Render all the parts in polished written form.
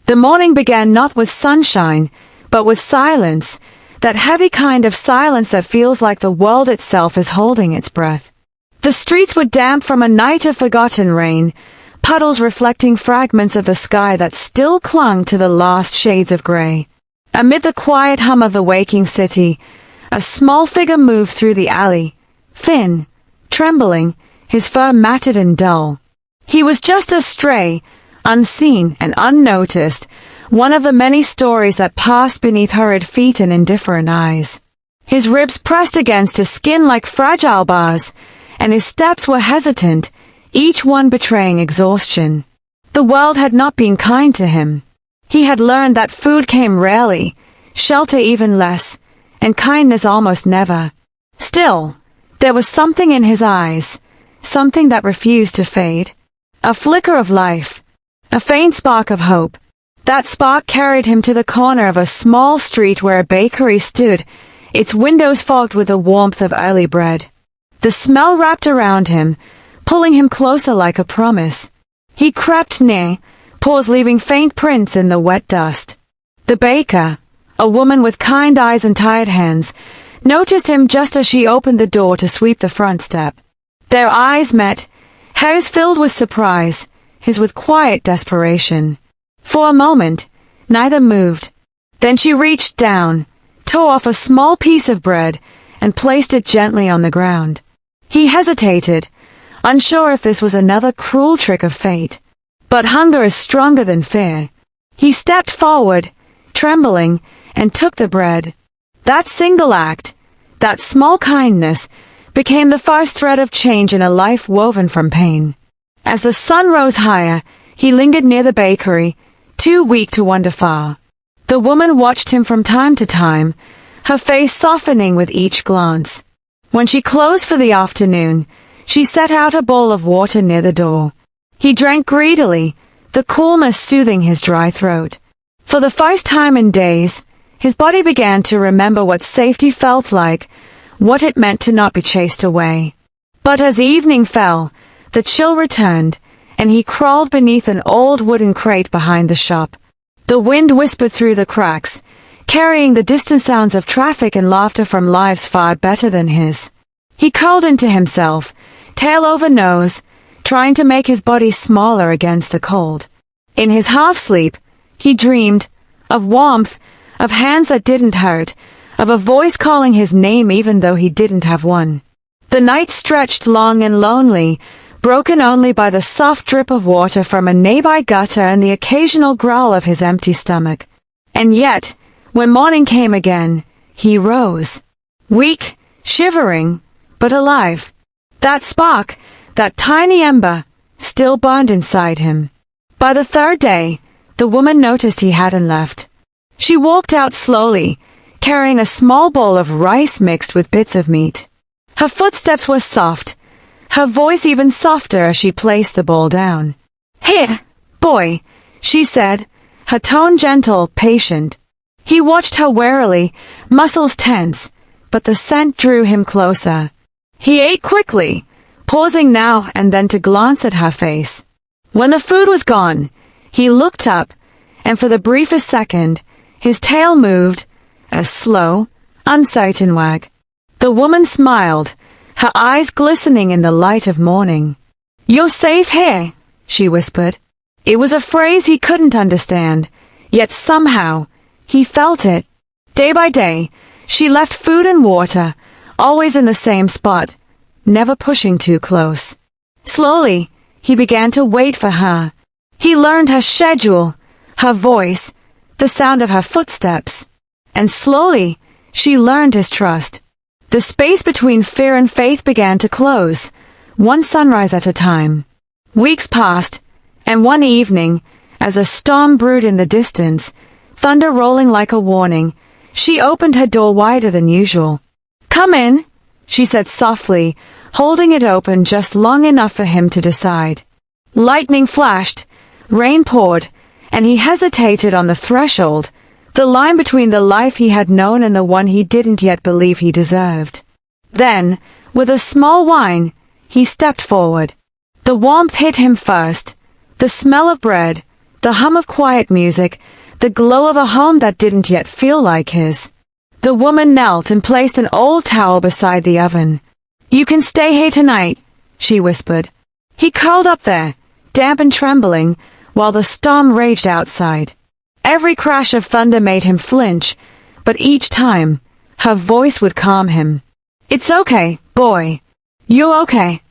The morning began not with sunshine, but with silence, that heavy kind of silence that feels like the world itself is holding its breath. The streets were damp from a night of forgotten rain, puddles reflecting fragments of the sky that still clung to the last shades of gray. Amid the quiet hum of the waking city, a small figure moved through the alley, thin, trembling, his fur matted and dull. He was just a stray, unseen and unnoticed, one of the many stories that passed beneath hurried feet and indifferent eyes. His ribs pressed against his skin like fragile bars, and his steps were hesitant, each one betraying exhaustion. The world had not been kind to him. He had learned that food came rarely, shelter even less, and kindness almost never. Still, there was something in his eyes, something that refused to fade. A flicker of life, a faint spark of hope. That spark carried him to the corner of a small street where a bakery stood, its windows fogged with the warmth of early bread. The smell wrapped around him, pulling him closer like a promise. He crept near, paws leaving faint prints in the wet dust. The baker, a woman with kind eyes and tired hands, noticed him just as she opened the door to sweep the front step. Their eyes met, hers filled with surprise, his with quiet desperation. For a moment, neither moved. Then she reached down, tore off a small piece of bread, and placed it gently on the ground. He hesitated, unsure if this was another cruel trick of fate. But hunger is stronger than fear. He stepped forward, trembling, and took the bread. That single act, that small kindness, became the first thread of change in a life woven from pain. As the sun rose higher, he lingered near the bakery, too weak to wander far. The woman watched him from time to time, her face softening with each glance. When she closed for the afternoon, she set out a bowl of water near the door. He drank greedily, the coolness soothing his dry throat. For the first time in days, his body began to remember what safety felt like, what it meant to not be chased away. But as evening fell, the chill returned, and he crawled beneath an old wooden crate behind the shop. The wind whispered through the cracks, carrying the distant sounds of traffic and laughter from lives far better than his. He curled into himself, tail over nose, trying to make his body smaller against the cold. In his half-sleep, he dreamed of warmth, of hands that didn't hurt, of a voice calling his name even though he didn't have one. The night stretched long and lonely, broken only by the soft drip of water from a nearby gutter and the occasional growl of his empty stomach. And yet, when morning came again, he rose. Weak, shivering, but alive. That spark, that tiny ember, still burned inside him. By the third day, the woman noticed he hadn't left. She walked out slowly, carrying a small bowl of rice mixed with bits of meat. Her footsteps were soft, her voice even softer as she placed the bowl down. "Here, boy," she said, her tone gentle, patient. He watched her warily, muscles tense, but the scent drew him closer. He ate quickly, pausing now and then to glance at her face. When the food was gone, he looked up, and for the briefest second, his tail moved, a slow, uncertain wag. The woman smiled, her eyes glistening in the light of morning. "You're safe here," she whispered. It was a phrase he couldn't understand, yet somehow, he felt it. Day by day, she left food and water, always in the same spot, never pushing too close. Slowly, he began to wait for her. He learned her schedule, her voice, the sound of her footsteps. And slowly, she learned his trust. The space between fear and faith began to close, one sunrise at a time. Weeks passed, and one evening, as a storm brewed in the distance, thunder rolling like a warning, she opened her door wider than usual. "Come in," she said softly, holding it open just long enough for him to decide. Lightning flashed, rain poured, and he hesitated on the threshold, the line between the life he had known and the one he didn't yet believe he deserved. Then, with a small whine, he stepped forward. The warmth hit him first, the smell of bread, the hum of quiet music, the glow of a home that didn't yet feel like his. The woman knelt and placed an old towel beside the oven. "You can stay here tonight," she whispered. He curled up there, damp and trembling, while the storm raged outside. Every crash of thunder made him flinch, but each time, her voice would calm him. "It's okay, boy. You're okay."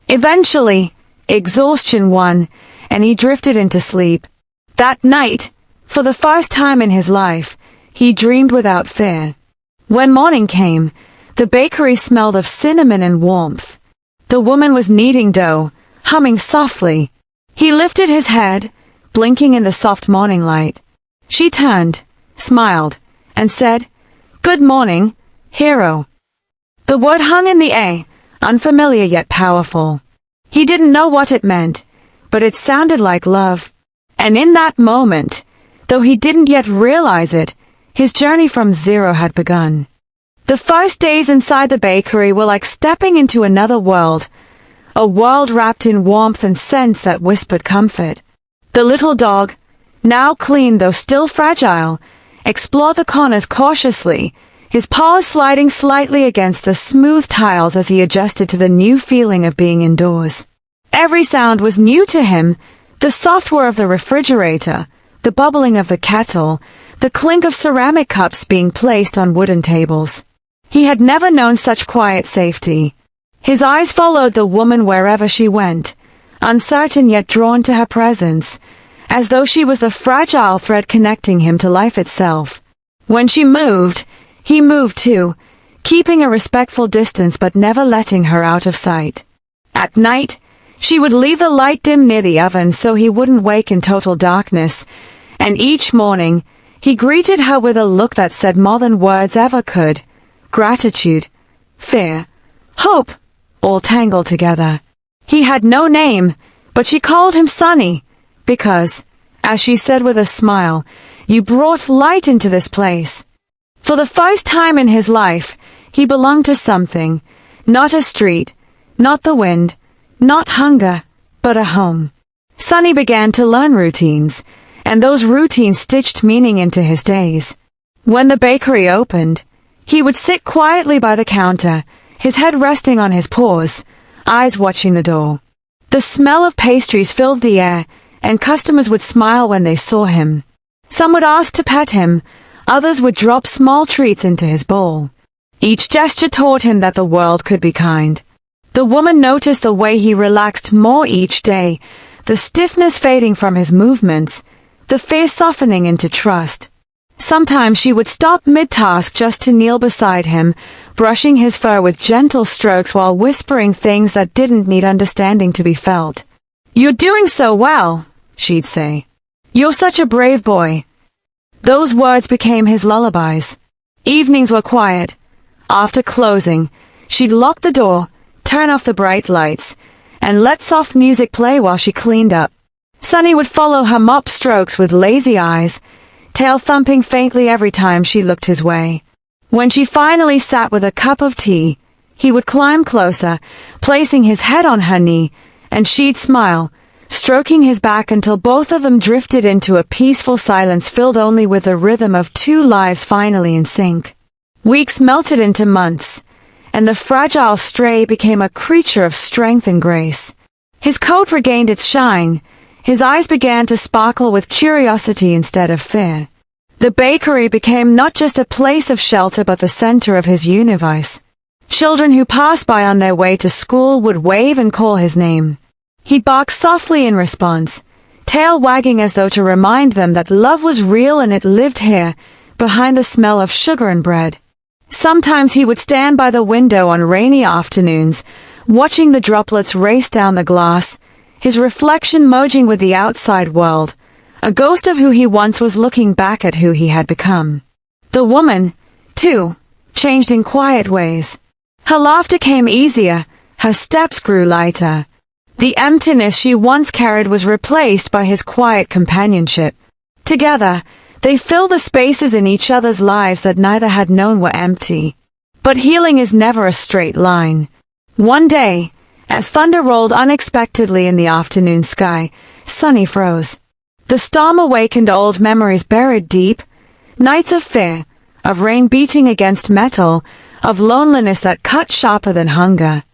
Eventually, exhaustion won, and he drifted into sleep. That night, for the first time in his life, he dreamed without fear. When morning came, the bakery smelled of cinnamon and warmth. The woman was kneading dough, humming softly. He lifted his head, blinking in the soft morning light. She turned, smiled, and said, "Good morning, hero." The word hung in the air, unfamiliar yet powerful. He didn't know what it meant, but it sounded like love. And in that moment, though he didn't yet realize it, his journey from zero had begun. The first days inside the bakery were like stepping into another world, a world wrapped in warmth and scents that whispered comfort. The little dog, now clean though still fragile, explored the corners cautiously, his paws sliding slightly against the smooth tiles as he adjusted to the new feeling of being indoors. Every sound was new to him, the soft whir of the refrigerator, the bubbling of the kettle, the clink of ceramic cups being placed on wooden tables. He had never known such quiet safety. His eyes followed the woman wherever she went, uncertain yet drawn to her presence, as though she was the fragile thread connecting him to life itself. When she moved, he moved too, keeping a respectful distance but never letting her out of sight. At night, she would leave the light dim near the oven so he wouldn't wake in total darkness, and each morning, he greeted her with a look that said more than words ever could. Gratitude, fear, hope, all tangled together. He had no name, but she called him Sonny, because, as she said with a smile, "You brought light into this place." For the first time in his life, he belonged to something, not a street, not the wind, not hunger, but a home. Sonny began to learn routines, and those routines stitched meaning into his days. When the bakery opened, he would sit quietly by the counter, his head resting on his paws, eyes watching the door. The smell of pastries filled the air, and customers would smile when they saw him. Some would ask to pet him, others would drop small treats into his bowl. Each gesture taught him that the world could be kind. The woman noticed the way he relaxed more each day, the stiffness fading from his movements, the fear softening into trust. Sometimes she would stop mid-task just to kneel beside him, brushing his fur with gentle strokes while whispering things that didn't need understanding to be felt. "You're doing so well," she'd say. "You're such a brave boy." Those words became his lullabies. Evenings were quiet. After closing, she'd lock the door, turn off the bright lights, and let soft music play while she cleaned up. Sonny would follow her mop strokes with lazy eyes, tail thumping faintly every time she looked his way. When she finally sat with a cup of tea, he would climb closer, placing his head on her knee, and she'd smile, stroking his back until both of them drifted into a peaceful silence filled only with the rhythm of two lives finally in sync. Weeks melted into months, and the fragile stray became a creature of strength and grace. His coat regained its shine, his eyes began to sparkle with curiosity instead of fear. The bakery became not just a place of shelter but the center of his universe. Children who passed by on their way to school would wave and call his name. He'd bark softly in response, tail wagging as though to remind them that love was real and it lived here, behind the smell of sugar and bread. Sometimes he would stand by the window on rainy afternoons, watching the droplets race down the glass, his reflection merging with the outside world, a ghost of who he once was looking back at who he had become. The woman, too, changed in quiet ways. Her laughter came easier, her steps grew lighter. The emptiness she once carried was replaced by his quiet companionship. Together, they filled the spaces in each other's lives that neither had known were empty. But healing is never a straight line. One day, as thunder rolled unexpectedly in the afternoon sky, Sonny froze. The storm awakened old memories buried deep, nights of fear, of rain beating against metal, of loneliness that cut sharper than hunger.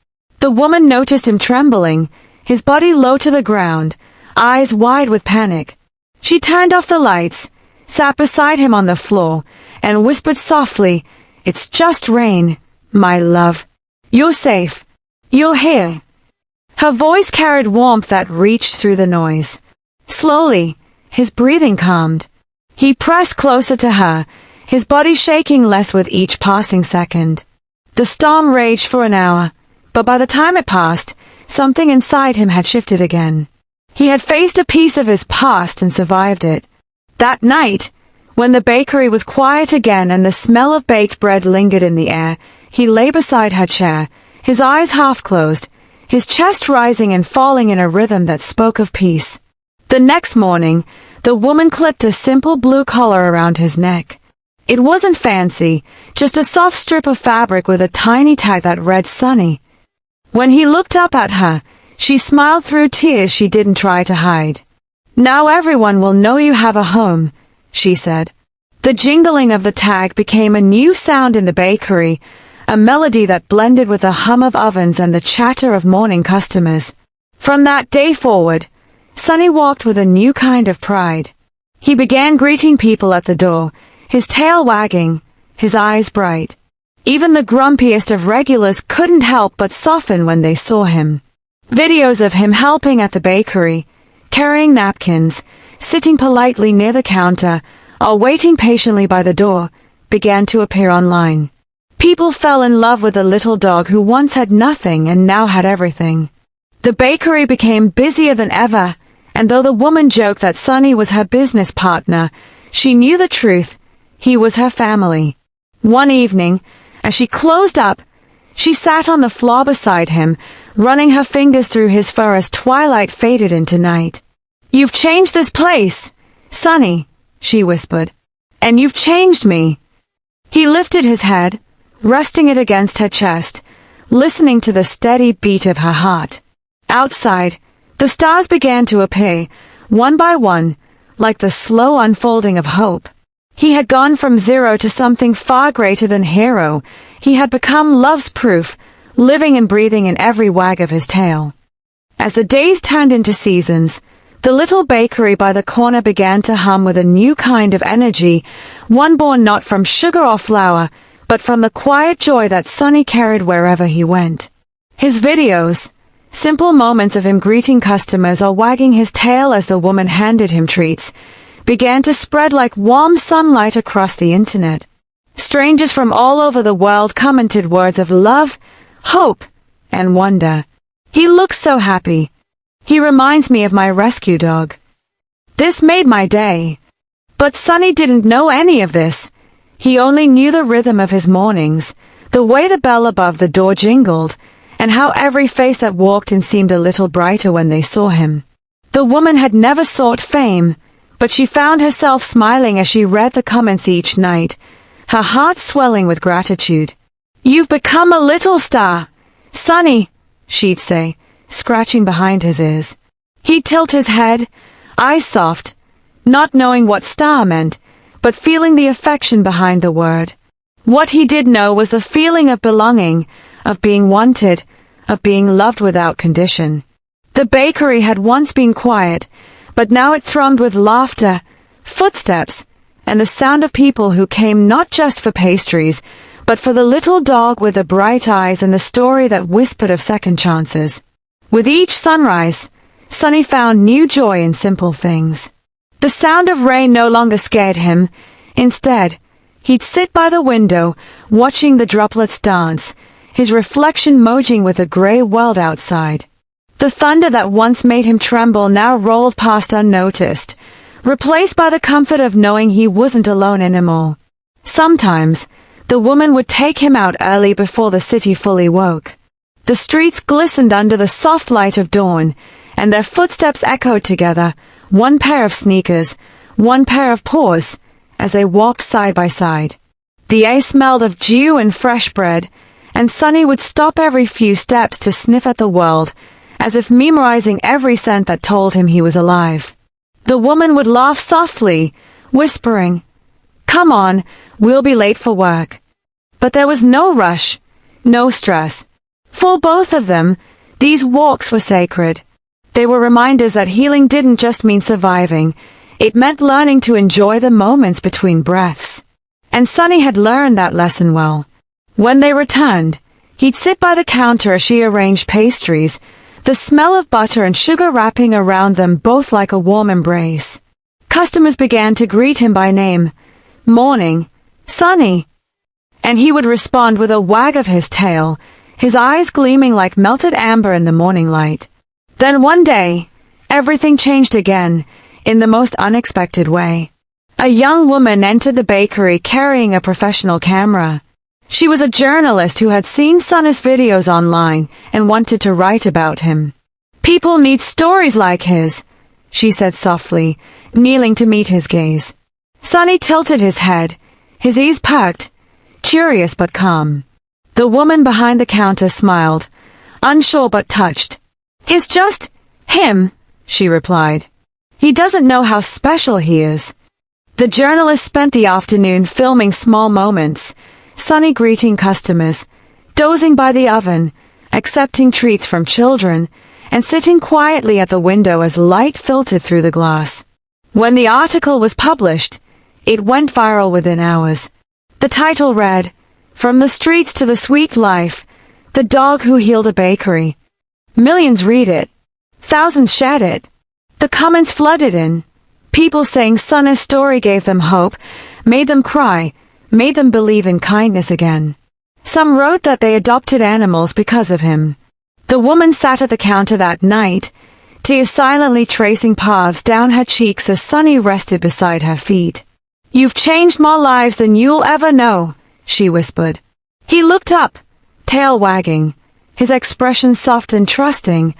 The woman noticed him trembling, his body low to the ground, eyes wide with panic. She turned off the lights, sat beside him on the floor, and whispered softly, "It's just rain, my love. You're safe. You're here." Her voice carried warmth that reached through the noise. Slowly, his breathing calmed. He pressed closer to her, his body shaking less with each passing second. The storm raged for an hour, but by the time it passed, something inside him had shifted again. He had faced a piece of his past and survived it. That night, when the bakery was quiet again and the smell of baked bread lingered in the air, he lay beside her chair, his eyes half closed, his chest rising and falling in a rhythm that spoke of peace. The next morning, the woman clipped a simple blue collar around his neck. It wasn't fancy, just a soft strip of fabric with a tiny tag that read Sunny. When he looked up at her, she smiled through tears she didn't try to hide. "Now everyone will know you have a home," she said. The jingling of the tag became a new sound in the bakery, a melody that blended with the hum of ovens and the chatter of morning customers. From that day forward, Sunny walked with a new kind of pride. He began greeting people at the door, his tail wagging, his eyes bright. Even the grumpiest of regulars couldn't help but soften when they saw him. Videos of him helping at the bakery, carrying napkins, sitting politely near the counter, or waiting patiently by the door, began to appear online. People fell in love with the little dog who once had nothing and now had everything. The bakery became busier than ever, and though the woman joked that Sunny was her business partner, she knew the truth. He was her family. One evening, as she closed up, she sat on the floor beside him, running her fingers through his fur as twilight faded into night. "You've changed this place, Sunny," she whispered. "And you've changed me." He lifted his head, resting it against her chest, listening to the steady beat of her heart. Outside, the stars began to appear, one by one, like the slow unfolding of hope. He had gone from zero to something far greater than hero. He had become love's proof, living and breathing in every wag of his tail. As the days turned into seasons, the little bakery by the corner began to hum with a new kind of energy, one born not from sugar or flour, but from the quiet joy that Sunny carried wherever he went. His videos, simple moments of him greeting customers or wagging his tail as the woman handed him treats, began to spread like warm sunlight across the internet. Strangers from all over the world commented words of love, hope, and wonder. "He looks so happy. He reminds me of my rescue dog." This made my day. But Sunny didn't know any of this. He only knew the rhythm of his mornings, the way the bell above the door jingled, and how every face that walked in seemed a little brighter when they saw him. The woman had never sought fame, but she found herself smiling as she read the comments each night, her heart swelling with gratitude. "You've become a little star, Sunny," she'd say, scratching behind his ears. He'd tilt his head, eyes soft, not knowing what star meant, but feeling the affection behind the word. What he did know was the feeling of belonging, of being wanted, of being loved without condition. The bakery had once been quiet, but now it thrummed with laughter, footsteps, and the sound of people who came not just for pastries, but for the little dog with the bright eyes and the story that whispered of second chances. With each sunrise, Sunny found new joy in simple things. The sound of rain no longer scared him. Instead, he'd sit by the window, watching the droplets dance, his reflection merging with the gray world outside. The thunder that once made him tremble now rolled past unnoticed, replaced by the comfort of knowing he wasn't alone anymore. Sometimes, the woman would take him out early before the city fully woke. The streets glistened under the soft light of dawn, and their footsteps echoed together, one pair of sneakers, one pair of paws, as they walked side by side. The air smelled of dew and fresh bread, and Sunny would stop every few steps to sniff at the world, as if memorizing every scent that told him he was alive. The woman would laugh softly, whispering, "Come on, we'll be late for work." But there was no rush, no stress. For both of them, these walks were sacred. They were reminders that healing didn't just mean surviving, it meant learning to enjoy the moments between breaths. And Sunny had learned that lesson well. When they returned, he'd sit by the counter as she arranged pastries, the smell of butter and sugar wrapping around them both like a warm embrace. Customers began to greet him by name. "Morning, Sunny." And he would respond with a wag of his tail, his eyes gleaming like melted amber in the morning light. Then one day, everything changed again, in the most unexpected way. A young woman entered the bakery carrying a professional camera. She was a journalist who had seen Sunny's videos online and wanted to write about him. "People need stories like his," she said softly, kneeling to meet his gaze. Sunny tilted his head, his ears perked, curious but calm. The woman behind the counter smiled, unsure but touched. "He's just him," she replied. "He doesn't know how special he is." The journalist spent the afternoon filming small moments, Sunny greeting customers, dozing by the oven, accepting treats from children, and sitting quietly at the window as light filtered through the glass. When the article was published, it went viral within hours. The title read, "From the Streets to the Sweet Life, The Dog Who Healed a Bakery." Millions read it. Thousands shared it. The comments flooded in. People saying Sunny's story gave them hope, made them cry, made them believe in kindness again. Some wrote that they adopted animals because of him. The woman sat at the counter that night, tears silently tracing paths down her cheeks as Sunny rested beside her feet. "You've changed more lives than you'll ever know," she whispered. He looked up, tail wagging, his expression soft and trusting,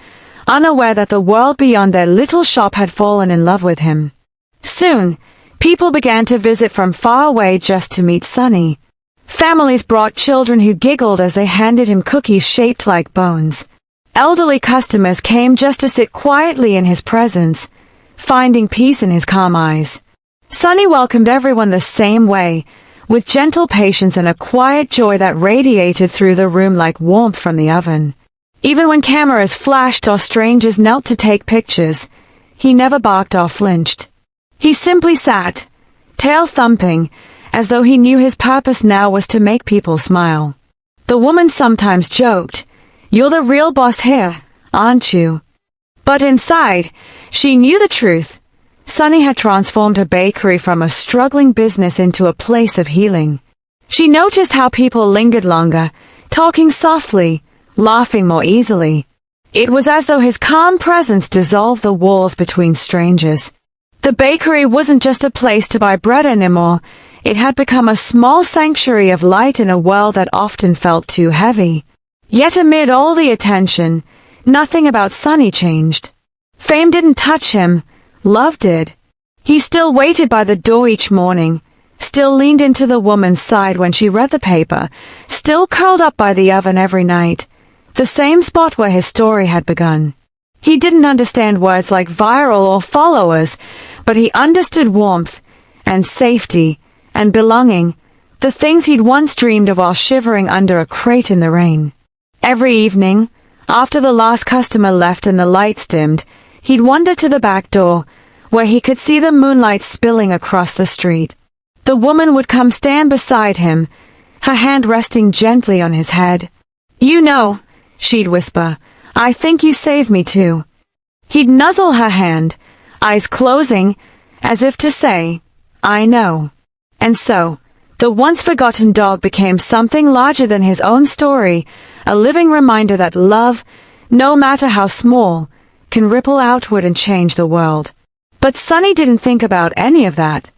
unaware that the world beyond their little shop had fallen in love with him. Soon, people began to visit from far away just to meet Sunny. Families brought children who giggled as they handed him cookies shaped like bones. Elderly customers came just to sit quietly in his presence, finding peace in his calm eyes. Sunny welcomed everyone the same way, with gentle patience and a quiet joy that radiated through the room like warmth from the oven. Even when cameras flashed or strangers knelt to take pictures, he never barked or flinched. He simply sat, tail thumping, as though he knew his purpose now was to make people smile. The woman sometimes joked, "You're the real boss here, aren't you?" But inside, she knew the truth. Sunny had transformed her bakery from a struggling business into a place of healing. She noticed how people lingered longer, talking softly, laughing more easily. It was as though his calm presence dissolved the walls between strangers. The bakery wasn't just a place to buy bread anymore, it had become a small sanctuary of light in a world that often felt too heavy. Yet amid all the attention, nothing about Sunny changed. Fame didn't touch him, love did. He still waited by the door each morning, still leaned into the woman's side when she read the paper, still curled up by the oven every night, the same spot where his story had begun. He didn't understand words like viral or followers, but he understood warmth, and safety, and belonging, the things he'd once dreamed of while shivering under a crate in the rain. Every evening, after the last customer left and the lights dimmed, he'd wander to the back door, where he could see the moonlight spilling across the street. The woman would come stand beside him, her hand resting gently on his head. "You know," she'd whisper, "I think you saved me too." He'd nuzzle her hand, eyes closing, as if to say, "I know." And so, the once-forgotten dog became something larger than his own story, a living reminder that love, no matter how small, can ripple outward and change the world. But Sunny didn't think about any of that.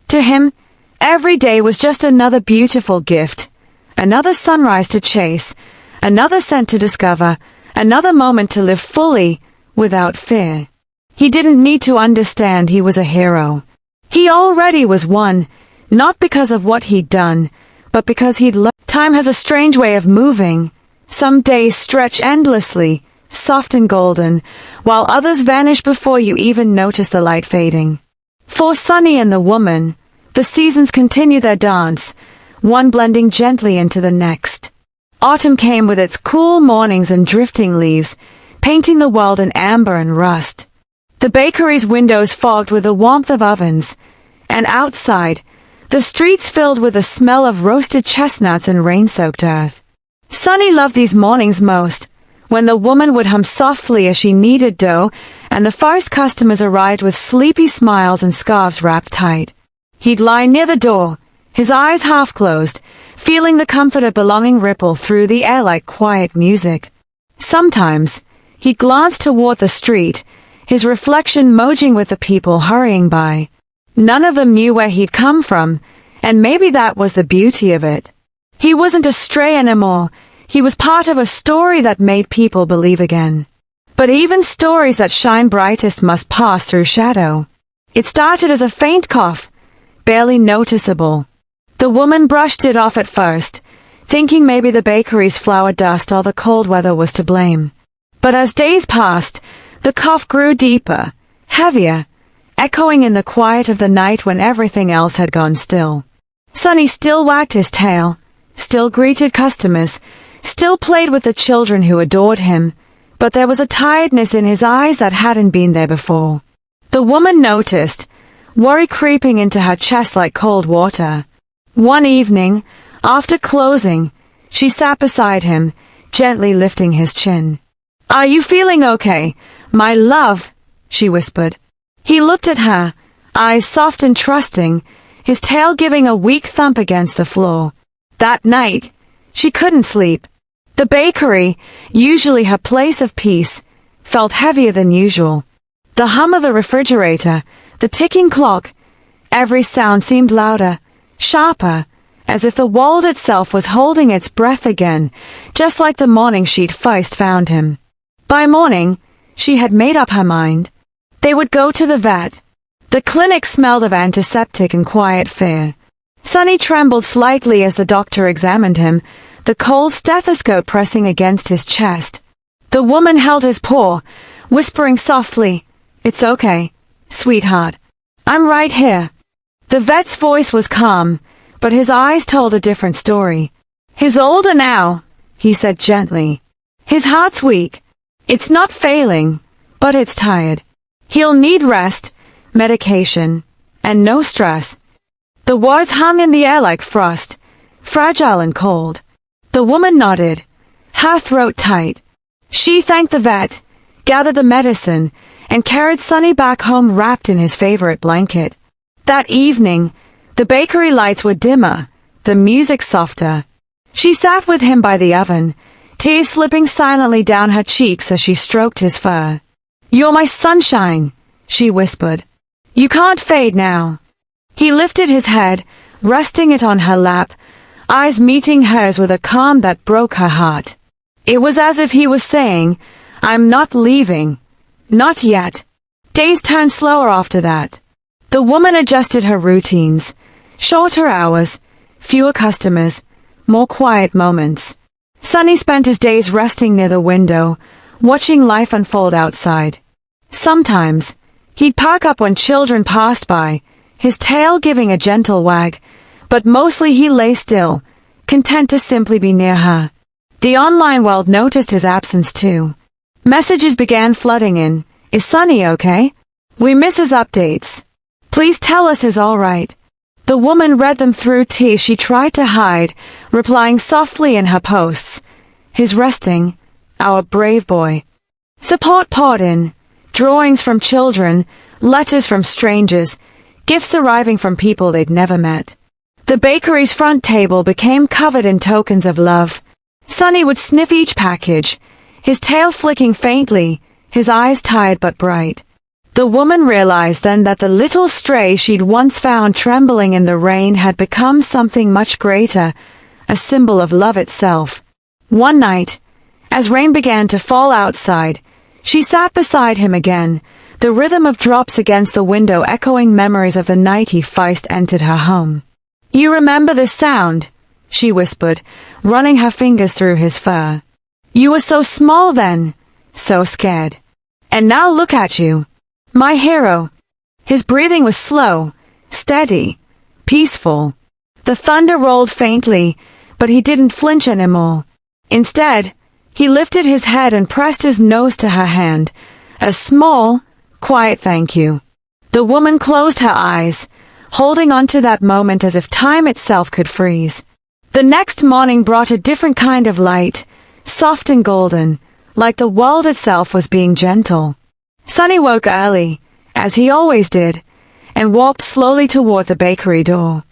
To him, every day was just another beautiful gift, another sunrise to chase, another scent to discover, another moment to live fully, without fear. He didn't need to understand he was a hero. He already was one, not because of what he'd done, but because he'd learned. Time has a strange way of moving. Some days stretch endlessly, soft and golden, while others vanish before you even notice the light fading. For Sunny and the woman, the seasons continue their dance, one blending gently into the next. Autumn came with its cool mornings and drifting leaves, painting the world in amber and rust. The bakery's windows fogged with the warmth of ovens, and outside, the streets filled with the smell of roasted chestnuts and rain-soaked earth. Sunny loved these mornings most, when the woman would hum softly as she kneaded dough, and the first customers arrived with sleepy smiles and scarves wrapped tight. He'd lie near the door, his eyes half closed, feeling the comfort of belonging ripple through the air like quiet music. Sometimes, he'd glance toward the street, his reflection merging with the people hurrying by. None of them knew where he'd come from, and maybe that was the beauty of it. He wasn't a stray anymore, he was part of a story that made people believe again. But even stories that shine brightest must pass through shadow. It started as a faint cough, barely noticeable. The woman brushed it off at first, thinking maybe the bakery's flour dust or the cold weather was to blame. But as days passed, the cough grew deeper, heavier, echoing in the quiet of the night when everything else had gone still. Sunny still wagged his tail, still greeted customers, still played with the children who adored him, but there was a tiredness in his eyes that hadn't been there before. The woman noticed, worry creeping into her chest like cold water. One evening, after closing, she sat beside him, gently lifting his chin. "Are you feeling okay, my love?" she whispered. He looked at her, eyes soft and trusting, his tail giving a weak thump against the floor. That night, she couldn't sleep. The bakery, usually her place of peace, felt heavier than usual. The hum of the refrigerator, the ticking clock, every sound seemed louder, sharper, as if the world itself was holding its breath again, just like the morning she'd first found him. By morning, she had made up her mind. They would go to the vet. The clinic smelled of antiseptic and quiet fear. Sunny trembled slightly as the doctor examined him, the cold stethoscope pressing against his chest. The woman held his paw, whispering softly, "It's okay, sweetheart. I'm right here." The vet's voice was calm, but his eyes told a different story. "He's older now," he said gently. "His heart's weak. It's not failing, but it's tired. He'll need rest, medication, and no stress." The words hung in the air like frost, fragile and cold. The woman nodded, her throat tight. She thanked the vet, gathered the medicine, and carried Sunny back home wrapped in his favorite blanket. That evening, the bakery lights were dimmer, the music softer. She sat with him by the oven, tears slipping silently down her cheeks as she stroked his fur. "You're my sunshine," she whispered. "You can't fade now." He lifted his head, resting it on her lap, eyes meeting hers with a calm that broke her heart. It was as if he was saying, "I'm not leaving. Not yet." Days turned slower after that. The woman adjusted her routines. Shorter hours, fewer customers, more quiet moments. Sunny spent his days resting near the window, watching life unfold outside. Sometimes, he'd park up when children passed by, his tail giving a gentle wag, but mostly he lay still, content to simply be near her. The online world noticed his absence too. Messages began flooding in. "Is Sunny okay? We miss his updates. Please tell us he's all right." The woman read them through tears she tried to hide, replying softly in her posts. "He's resting, our brave boy." Support poured in. Drawings from children, letters from strangers, gifts arriving from people they'd never met. The bakery's front table became covered in tokens of love. Sunny would sniff each package, his tail flicking faintly, his eyes tired but bright. The woman realized then that the little stray she'd once found trembling in the rain had become something much greater, a symbol of love itself. One night, as rain began to fall outside, she sat beside him again, the rhythm of drops against the window echoing memories of the night he first entered her home. "You remember this sound?" she whispered, running her fingers through his fur. "You were so small then, so scared. And now look at you. My hero. His breathing was slow, steady, peaceful. The thunder rolled faintly, but he didn't flinch anymore. Instead, he lifted his head and pressed his nose to her hand, a small, quiet thank you. The woman closed her eyes, holding on to that moment as if time itself could freeze. The next morning brought a different kind of light, soft and golden, like the world itself was being gentle. Sunny woke early, as he always did, and walked slowly toward the bakery door.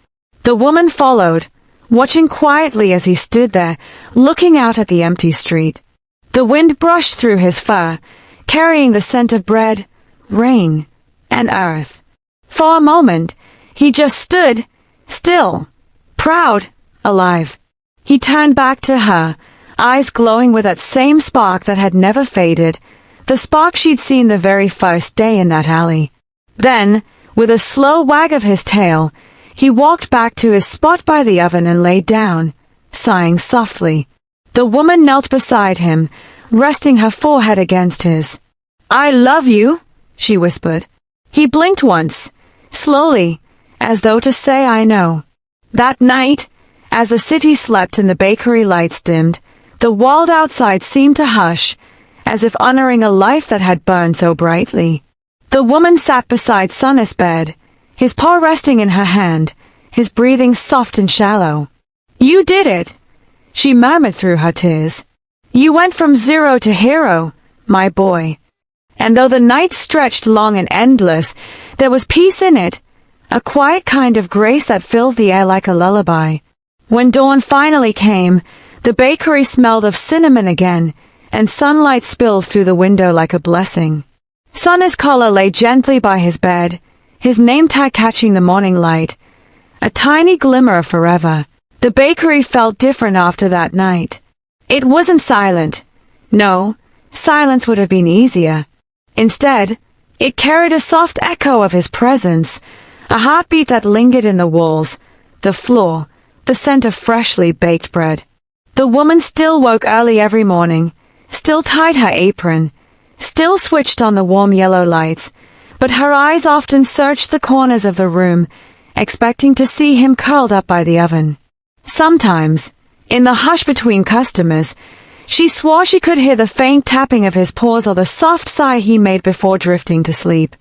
The woman followed, watching quietly as he stood there, looking out at the empty street. The wind brushed through his fur, carrying the scent of bread, rain, and earth. For a moment, he just stood, still, proud, alive. He turned back to her, eyes glowing with that same spark that had never faded, the spark she'd seen the very first day in that alley. Then, with a slow wag of his tail, he walked back to his spot by the oven and lay down, sighing softly. The woman knelt beside him, resting her forehead against his. "I love you," she whispered. He blinked once, slowly, as though to say I know. That night, as the city slept and the bakery lights dimmed, the world outside seemed to hush, as if honoring a life that had burned so brightly. The woman sat beside Sunny's bed, his paw resting in her hand, his breathing soft and shallow. "You did it," she murmured through her tears. "You went from zero to hero, my boy." And though the night stretched long and endless, there was peace in it, a quiet kind of grace that filled the air like a lullaby. When dawn finally came, the bakery smelled of cinnamon again, and sunlight spilled through the window like a blessing. Sunny's collar lay gently by his bed, his name tag catching the morning light, a tiny glimmer of forever. The bakery felt different after that night. It wasn't silent. No, silence would have been easier. Instead, it carried a soft echo of his presence, a heartbeat that lingered in the walls, the floor, the scent of freshly baked bread. The woman still woke early every morning, still tied her apron, still switched on the warm yellow lights, but her eyes often searched the corners of the room, expecting to see him curled up by the oven. Sometimes, in the hush between customers, she swore she could hear the faint tapping of his paws or the soft sigh he made before drifting to sleep.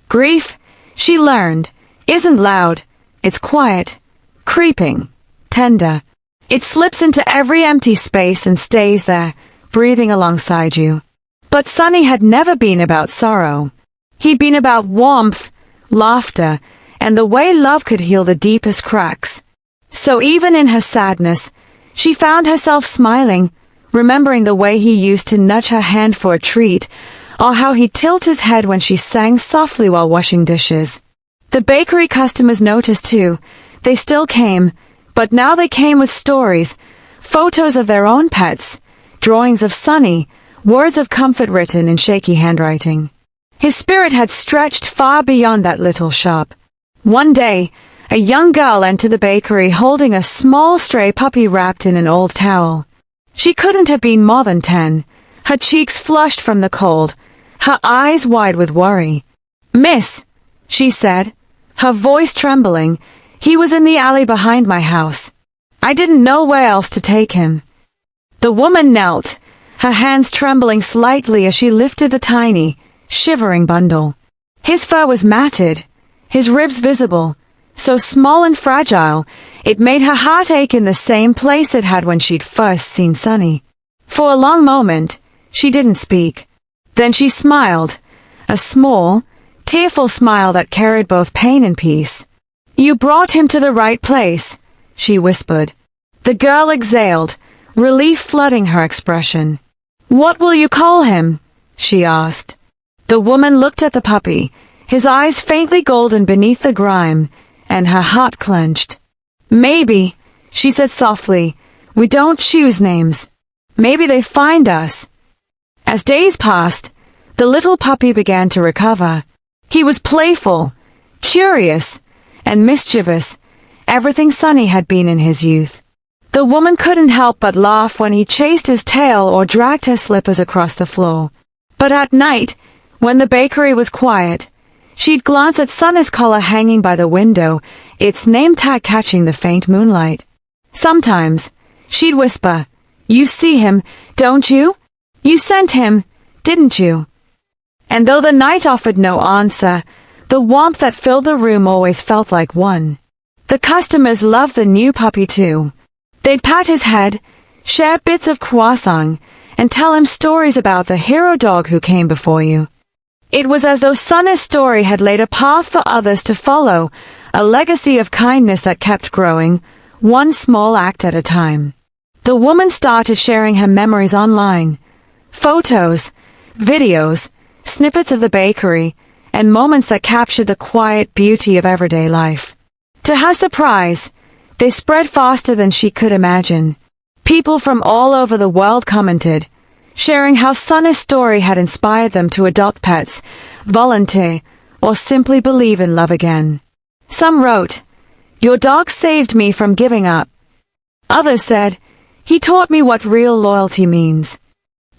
Grief, she learned, isn't loud, it's quiet, creeping, tender. It slips into every empty space and stays there, breathing alongside you. But Sunny had never been about sorrow. He'd been about warmth, laughter, and the way love could heal the deepest cracks. So even in her sadness, she found herself smiling, remembering the way he used to nudge her hand for a treat, or how he'd tilt his head when she sang softly while washing dishes. The bakery customers noticed too. They still came, but now they came with stories, photos of their own pets, drawings of Sunny, words of comfort written in shaky handwriting. His spirit had stretched far beyond that little shop. One day, a young girl entered the bakery holding a small stray puppy wrapped in an old towel. She couldn't have been more than 10, her cheeks flushed from the cold, her eyes wide with worry. "Miss," she said, her voice trembling, "he was in the alley behind my house. I didn't know where else to take him." The woman knelt, her hands trembling slightly as she lifted the tiny, shivering bundle. His fur was matted, his ribs visible, so small and fragile, it made her heart ache in the same place it had when she'd first seen Sunny. For a long moment, she didn't speak. Then she smiled, a small, tearful smile that carried both pain and peace. "You brought him to the right place," she whispered. The girl exhaled, relief flooding her expression. "What will you call him?" she asked. The woman looked at the puppy, his eyes faintly golden beneath the grime, and her heart clenched. "Maybe," she said softly, "we don't choose names. Maybe they find us." As days passed, the little puppy began to recover. He was playful, curious, and mischievous, everything Sunny had been in his youth. The woman couldn't help but laugh when he chased his tail or dragged her slippers across the floor. But at night, when the bakery was quiet, she'd glance at Sunny's collar hanging by the window, its name tag catching the faint moonlight. Sometimes, she'd whisper, "You see him, don't you? You sent him, didn't you?" And though the night offered no answer, the warmth that filled the room always felt like one. The customers loved the new puppy too. They'd pat his head, share bits of croissant, and tell him stories about the hero dog who came before you. It was as though Sunny's story had laid a path for others to follow, a legacy of kindness that kept growing, one small act at a time. The woman started sharing her memories online. Photos, videos, snippets of the bakery, and moments that captured the quiet beauty of everyday life. To her surprise, they spread faster than she could imagine. People from all over the world commented, sharing how Sunny's story had inspired them to adopt pets, volunteer, or simply believe in love again. Some wrote, "Your dog saved me from giving up." Others said, "He taught me what real loyalty means."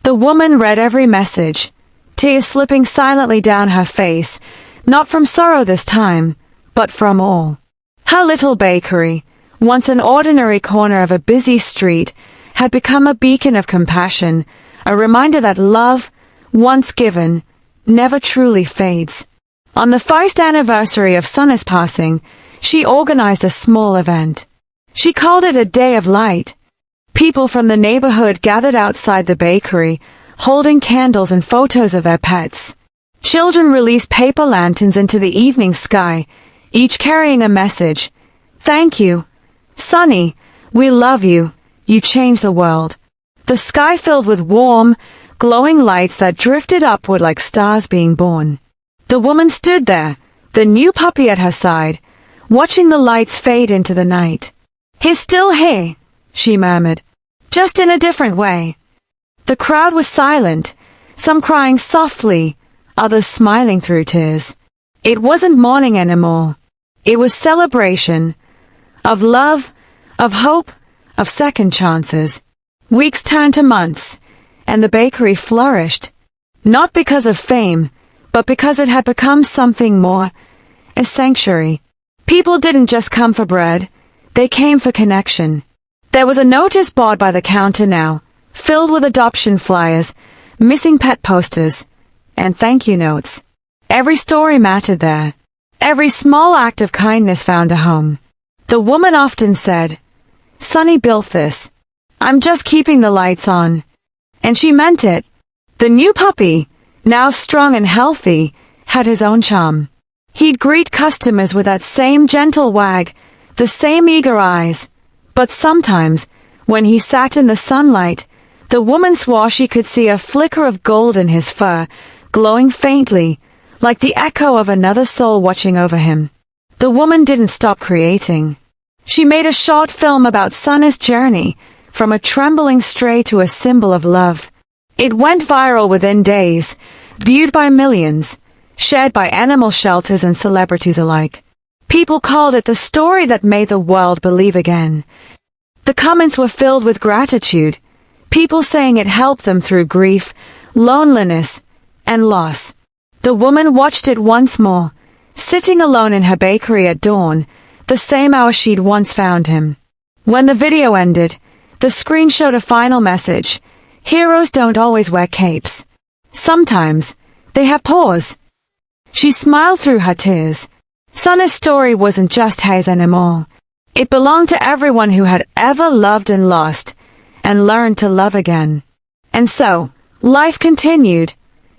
The woman read every message, tears slipping silently down her face, not from sorrow this time, but from awe. Her little bakery, once an ordinary corner of a busy street, had become a beacon of compassion, a reminder that love, once given, never truly fades. On the first anniversary of Sunny's passing, she organized a small event. She called it a day of light. People from the neighborhood gathered outside the bakery, holding candles and photos of their pets. Children released paper lanterns into the evening sky, each carrying a message. "Thank you, Sunny, we love you, you changed the world." The sky filled with warm, glowing lights that drifted upward like stars being born. The woman stood there, the new puppy at her side, watching the lights fade into the night. "He's still here," she murmured, "just in a different way." The crowd was silent, some crying softly, others smiling through tears. It wasn't mourning anymore. It was celebration, of love, of hope, of second chances. Weeks turned to months, and the bakery flourished, not because of fame, but because it had become something more, a sanctuary. People didn't just come for bread, they came for connection. There was a notice board by the counter now, filled with adoption flyers, missing pet posters, and thank you notes. Every story mattered there. Every small act of kindness found a home. The woman often said, "Sunny built this. I'm just keeping the lights on." And she meant it. The new puppy, now strong and healthy, had his own charm. He'd greet customers with that same gentle wag, the same eager eyes. But sometimes, when he sat in the sunlight, the woman swore she could see a flicker of gold in his fur, glowing faintly, like the echo of another soul watching over him. The woman didn't stop creating. She made a short film about Sunny's journey, from a trembling stray to a symbol of love. It went viral within days, viewed by millions, shared by animal shelters and celebrities alike. People called it the story that made the world believe again. The comments were filled with gratitude, people saying it helped them through grief, loneliness, and loss. The woman watched it once more, sitting alone in her bakery at dawn, the same hour she'd once found him. When the video ended, the screen showed a final message. Heroes don't always wear capes. Sometimes, they have paws. She smiled through her tears. Sunny's story wasn't just hers anymore. It belonged to everyone who had ever loved and lost, and learned to love again. And so, life continued,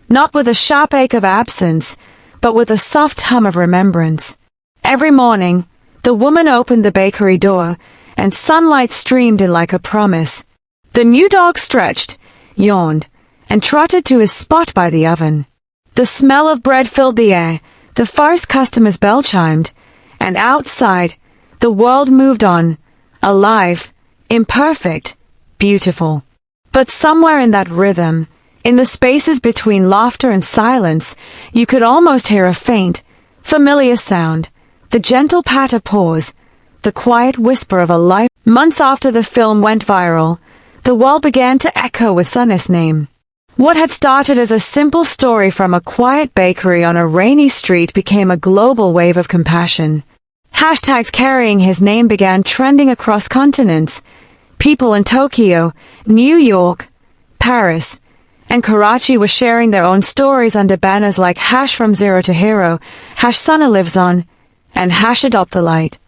not with a sharp ache of absence, but with a soft hum of remembrance. Every morning, the woman opened the bakery door, and sunlight streamed in like a promise. The new dog stretched, yawned, and trotted to his spot by the oven. The smell of bread filled the air, the first customer's bell chimed, and outside, the world moved on, alive, imperfect, beautiful. But somewhere in that rhythm, in the spaces between laughter and silence, you could almost hear a faint, familiar sound, the gentle pat of paws, the quiet whisper of a life. Months after the film went viral, the world began to echo with Sunny's name. What had started as a simple story from a quiet bakery on a rainy street became a global wave of compassion. Hashtags carrying his name began trending across continents. People in Tokyo, New York, Paris, and Karachi were sharing their own stories under banners like #From Zero to Hero, #Sana Lives On, and #Adopt the Light.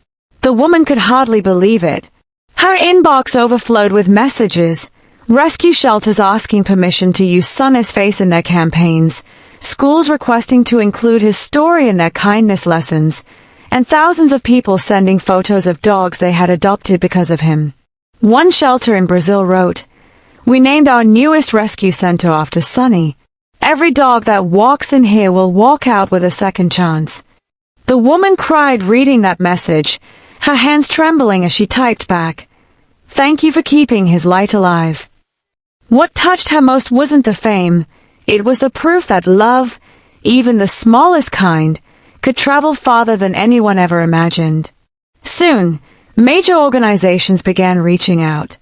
The woman could hardly believe it. Her inbox overflowed with messages. Rescue shelters asking permission to use Sun's face in their campaigns, schools requesting to include his story in their kindness lessons, and thousands of people sending photos of dogs they had adopted because of him. One shelter in Brazil wrote, "We named our newest rescue center after Sunny. Every dog that walks in here will walk out with a second chance." The woman cried reading that message, her hands trembling as she typed back, "Thank you for keeping his light alive." What touched her most wasn't the fame, it was the proof that love, even the smallest kind, could travel farther than anyone ever imagined. Soon, major organizations began reaching out.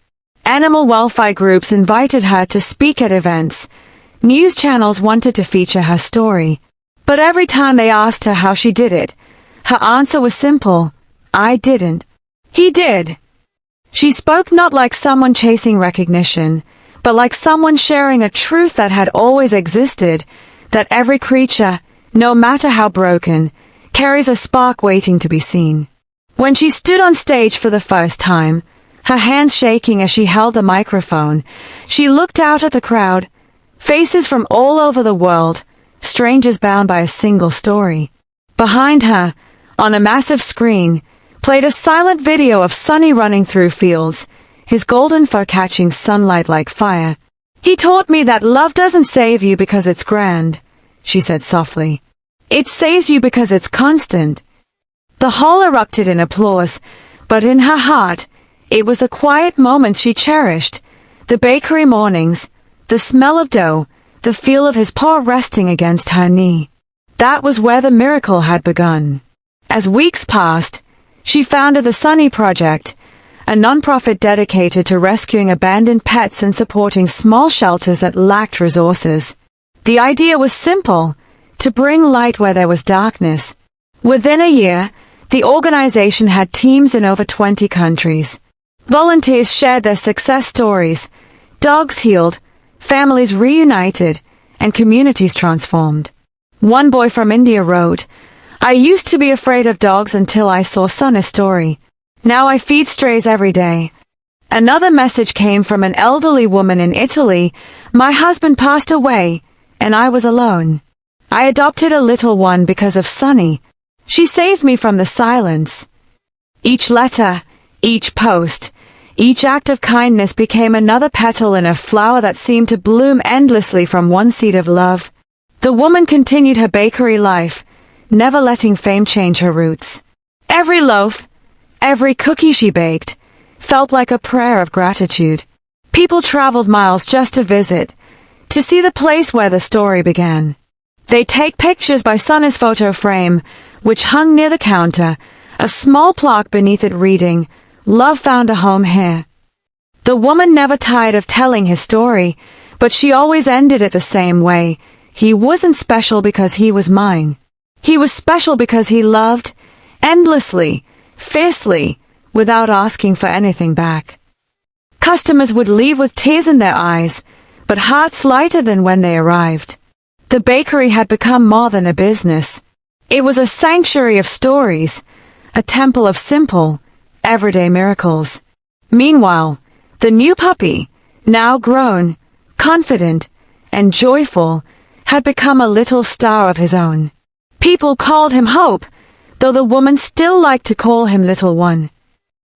Animal welfare groups invited her to speak at events. News channels wanted to feature her story. But every time they asked her how she did it, her answer was simple, "I didn't. He did." She spoke not like someone chasing recognition, but like someone sharing a truth that had always existed, that every creature, no matter how broken, carries a spark waiting to be seen. When she stood on stage for the first time, her hands shaking as she held the microphone, she looked out at the crowd, faces from all over the world, strangers bound by a single story. Behind her, on a massive screen, played a silent video of Sunny running through fields, his golden fur catching sunlight like fire. "He taught me that love doesn't save you because it's grand," she said softly. "It saves you because it's constant." The hall erupted in applause, but in her heart, it was the quiet moments she cherished, the bakery mornings, the smell of dough, the feel of his paw resting against her knee. That was where the miracle had begun. As weeks passed, she founded the Sunny Project, a nonprofit dedicated to rescuing abandoned pets and supporting small shelters that lacked resources. The idea was simple, to bring light where there was darkness. Within a year, the organization had teams in over 20 countries. Volunteers shared their success stories, dogs healed, families reunited, and communities transformed. One boy from India wrote, "I used to be afraid of dogs until I saw Sun's story. Now I feed strays every day." Another message came from an elderly woman in Italy, "My husband passed away, and I was alone. I adopted a little one because of Sunny. She saved me from the silence." Each letter, each post, each act of kindness became another petal in a flower that seemed to bloom endlessly from one seed of love. The woman continued her bakery life, never letting fame change her roots. Every loaf, every cookie she baked, felt like a prayer of gratitude. People traveled miles just to visit, to see the place where the story began. They'd take pictures by Sun's photo frame, which hung near the counter, a small plaque beneath it reading, "Love found a home here." The woman never tired of telling his story, but she always ended it the same way. He wasn't special because he was mine. He was special because he loved, endlessly, fiercely, without asking for anything back. Customers would leave with tears in their eyes, but hearts lighter than when they arrived. The bakery had become more than a business. It was a sanctuary of stories, a temple of simple, everyday miracles. Meanwhile, the new puppy, now grown, confident, and joyful, had become a little star of his own. People called him Hope, though the woman still liked to call him Little One.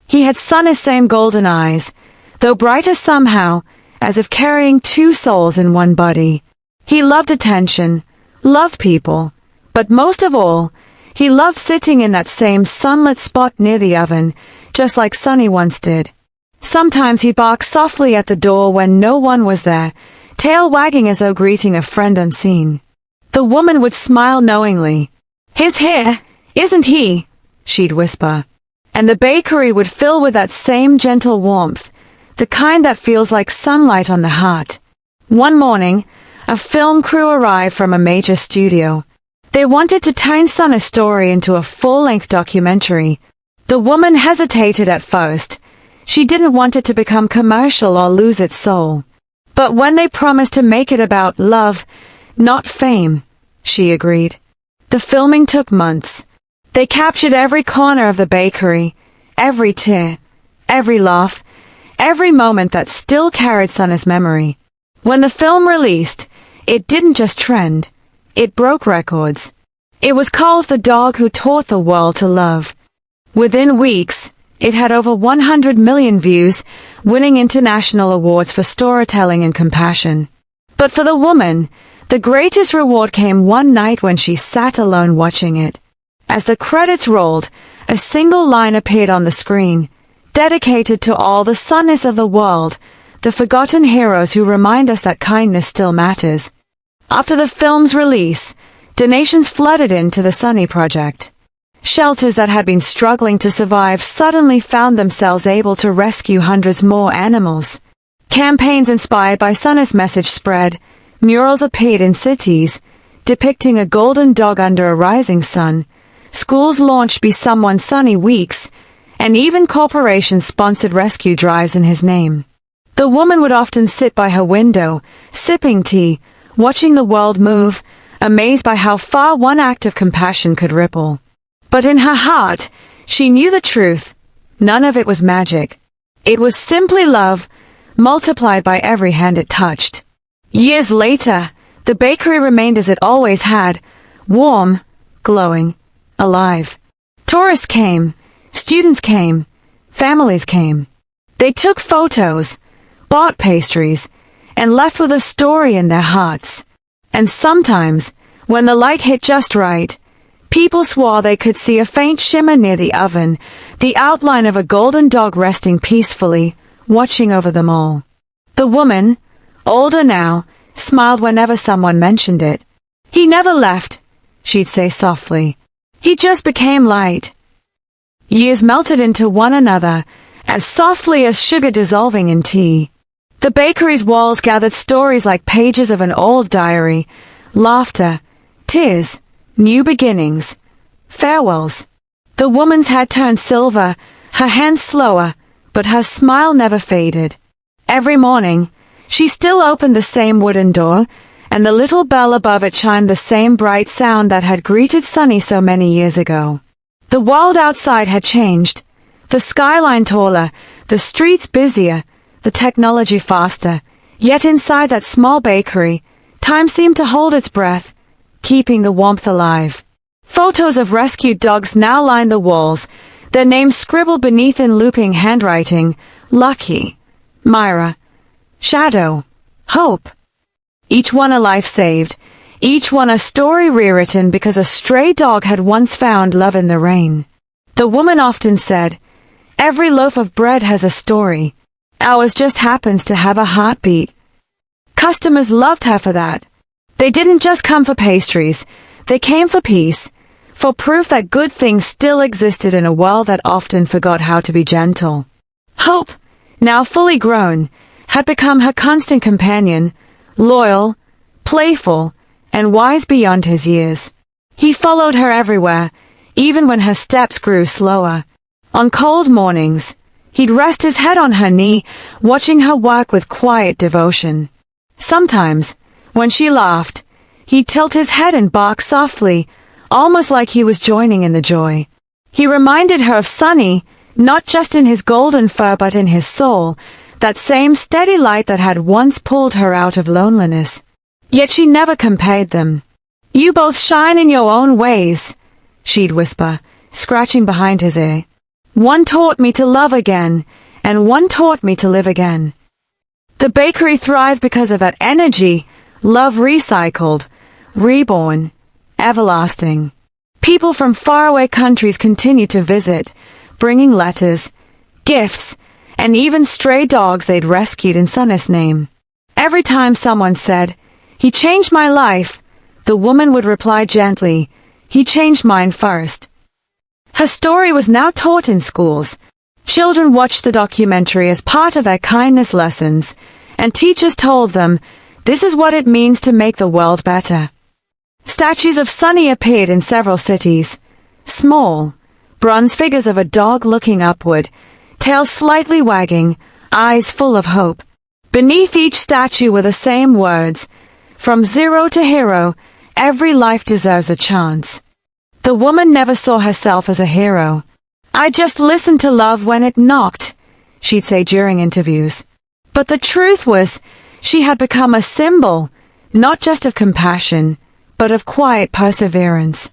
He had Sun's same golden eyes, though brighter somehow, as if carrying two souls in one body. He loved attention, loved people, but most of all, he loved sitting in that same sunlit spot near the oven, just like Sunny once did. Sometimes he barked softly at the door when no one was there, tail wagging as though greeting a friend unseen. The woman would smile knowingly. "He's here, isn't he?" she'd whisper. And the bakery would fill with that same gentle warmth, the kind that feels like sunlight on the heart. One morning, a film crew arrived from a major studio. They wanted to turn Sunny's story into a full-length documentary. The woman hesitated at first. She didn't want it to become commercial or lose its soul. But when they promised to make it about love, not fame, she agreed. The filming took months. They captured every corner of the bakery, every tear, every laugh, every moment that still carried Sunny's memory. When the film released, it didn't just trend, it broke records. It was called The Dog Who Taught the World to Love. Within weeks, it had over 100 million views, winning international awards for storytelling and compassion. But for the woman, the greatest reward came one night when she sat alone watching it. As the credits rolled, a single line appeared on the screen, dedicated to all the Sunnies of the world, the forgotten heroes who remind us that kindness still matters. After the film's release, donations flooded into the Sunny Project. Shelters that had been struggling to survive suddenly found themselves able to rescue hundreds more animals. Campaigns inspired by Sunny's message spread. Murals appeared in cities, depicting a golden dog under a rising sun. Schools launched Be Someone Sunny Weeks, and even corporations sponsored rescue drives in his name. The woman would often sit by her window, sipping tea, watching the world move, amazed by how far one act of compassion could ripple. But in her heart, she knew the truth. None of it was magic. It was simply love, multiplied by every hand it touched. Years later, the bakery remained as it always had, warm, glowing, alive. Tourists came, students came, families came. They took photos, bought pastries, and left with a story in their hearts. And sometimes, when the light hit just right, people swore they could see a faint shimmer near the oven, the outline of a golden dog resting peacefully, watching over them all. The woman, older now, smiled whenever someone mentioned it. He never left, she'd say softly. He just became light. Years melted into one another, as softly as sugar dissolving in tea. The bakery's walls gathered stories like pages of an old diary, laughter, tears, new beginnings, farewells. The woman's had turned silver, her hands slower, but her smile never faded. Every morning, she still opened the same wooden door, and the little bell above it chimed the same bright sound that had greeted Sunny so many years ago. The world outside had changed. The skyline taller, the streets busier, the technology faster. Yet inside that small bakery, time seemed to hold its breath, keeping the warmth alive. Photos of rescued dogs now lined the walls, their names scribbled beneath in looping handwriting: Lucky, Myra, Shadow, Hope. Each one a life saved, each one a story rewritten because a stray dog had once found love in the rain. The woman often said, "Every loaf of bread has a story. Ours just happens to have a heartbeat." Customers loved her for that. They didn't just come for pastries, they came for peace, for proof that good things still existed in a world that often forgot how to be gentle. Hope, now fully grown, had become her constant companion, loyal, playful, and wise beyond his years. He followed her everywhere, even when her steps grew slower. On cold mornings, he'd rest his head on her knee, watching her work with quiet devotion. Sometimes, when she laughed, he'd tilt his head and bark softly, almost like he was joining in the joy. He reminded her of Sunny, not just in his golden fur but in his soul, that same steady light that had once pulled her out of loneliness. Yet she never compared them. "You both shine in your own ways," she'd whisper, scratching behind his ear. "One taught me to love again, and one taught me to live again." The bakery thrived because of that energy, love recycled, reborn, everlasting. People from faraway countries continued to visit, bringing letters, gifts, and even stray dogs they'd rescued in Sunny's name. Every time someone said, "He changed my life," the woman would reply gently, "He changed mine first." Her story was now taught in schools. Children watched the documentary as part of their kindness lessons, and teachers told them, This is what it means to make the world better. Statues of Sunny appeared in several cities. Small, bronze figures of a dog looking upward, tail slightly wagging, eyes full of hope. Beneath each statue were the same words, "From zero to hero, every life deserves a chance." The woman never saw herself as a hero. "I just listened to love when it knocked," she'd say during interviews. But the truth was, she had become a symbol, not just of compassion, but of quiet perseverance.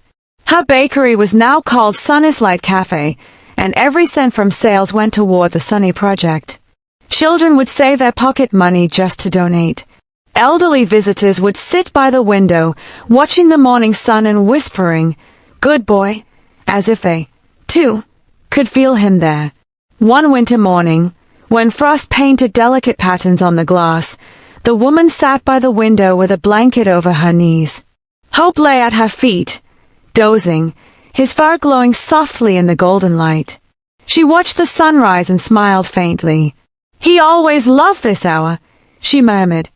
Her bakery was now called Sunny's Light Cafe, and every cent from sales went toward the Sunny Project. Children would save their pocket money just to donate. Elderly visitors would sit by the window, watching the morning sun and whispering, "Good boy," as if they, too, could feel him there. One winter morning, when frost painted delicate patterns on the glass, the woman sat by the window with a blanket over her knees. Hope lay at her feet, dozing, his fur glowing softly in the golden light. She watched the sunrise and smiled faintly. "He always loved this hour," she murmured.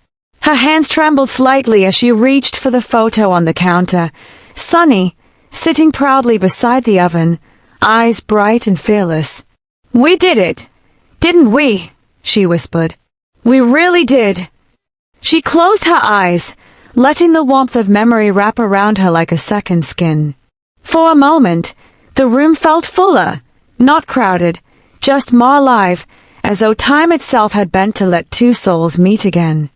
Her hands trembled slightly as she reached for the photo on the counter. Sunny, sitting proudly beside the oven, eyes bright and fearless. "We did it, didn't we?" she whispered. "We really did." She closed her eyes, letting the warmth of memory wrap around her like a second skin. For a moment, the room felt fuller, not crowded, just more alive, as though time itself had bent to let two souls meet again.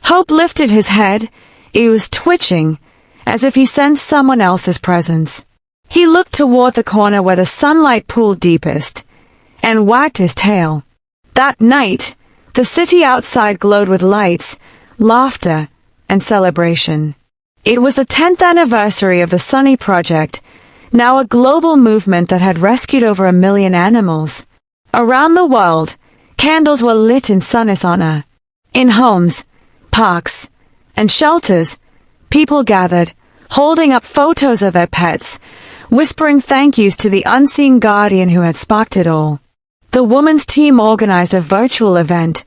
Hope lifted his head. It was twitching, as if he sensed someone else's presence. He looked toward the corner where the sunlight pooled deepest, and wagged his tail. That night, the city outside glowed with lights, laughter, and celebration. It was the 10th anniversary of the Sunny Project, now a global movement that had rescued over 1 million animals. Around the world, candles were lit in Sunny's honor. In homes, parks, and shelters, people gathered, holding up photos of their pets, whispering thank yous to the unseen guardian who had sparked it all. The woman's team organized a virtual event,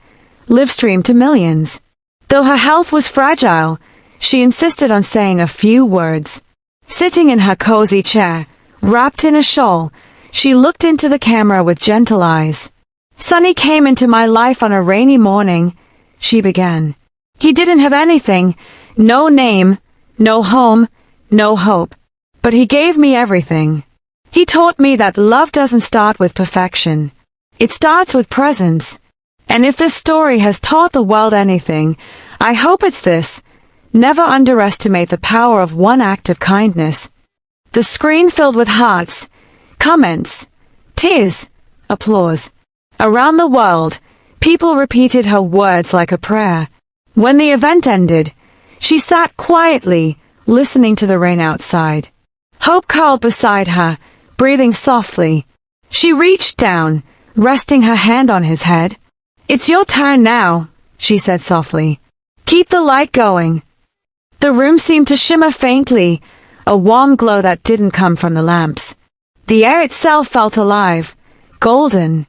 live-streamed to millions. Though her health was fragile, she insisted on saying a few words. Sitting in her cozy chair, wrapped in a shawl, she looked into the camera with gentle eyes. "Sunny came into my life on a rainy morning," she began. "He didn't have anything, no name, no home, no hope. But he gave me everything. He taught me that love doesn't start with perfection. It starts with presence. And if this story has taught the world anything, I hope it's this: never underestimate the power of one act of kindness." The screen filled with hearts, comments, tears, applause. Around the world, people repeated her words like a prayer. When the event ended, she sat quietly, listening to the rain outside. Hope curled beside her, breathing softly. She reached down, resting her hand on his head. "It's your turn now," she said softly. "Keep the light going." The room seemed to shimmer faintly, a warm glow that didn't come from the lamps. The air itself felt alive, golden.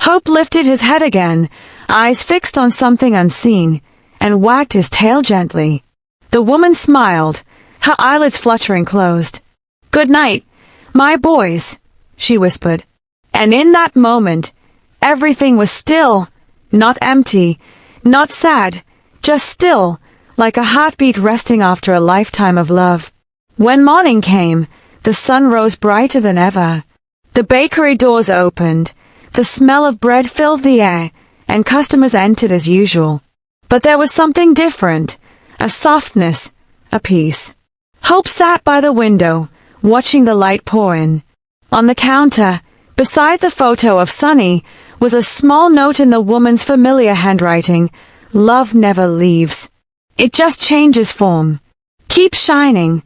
Hope lifted his head again, eyes fixed on something unseen, and wagged his tail gently. The woman smiled, her eyelids fluttering closed. "Good night, my boys," she whispered. And in that moment, everything was still, not empty, not sad, just still, like a heartbeat resting after a lifetime of love. When morning came, the sun rose brighter than ever. The bakery doors opened, the smell of bread filled the air, and customers entered as usual. But there was something different, a softness, a peace. Hope sat by the window, watching the light pour in. On the counter, beside the photo of Sunny, was a small note in the woman's familiar handwriting: "Love never leaves. It just changes form. Keep shining."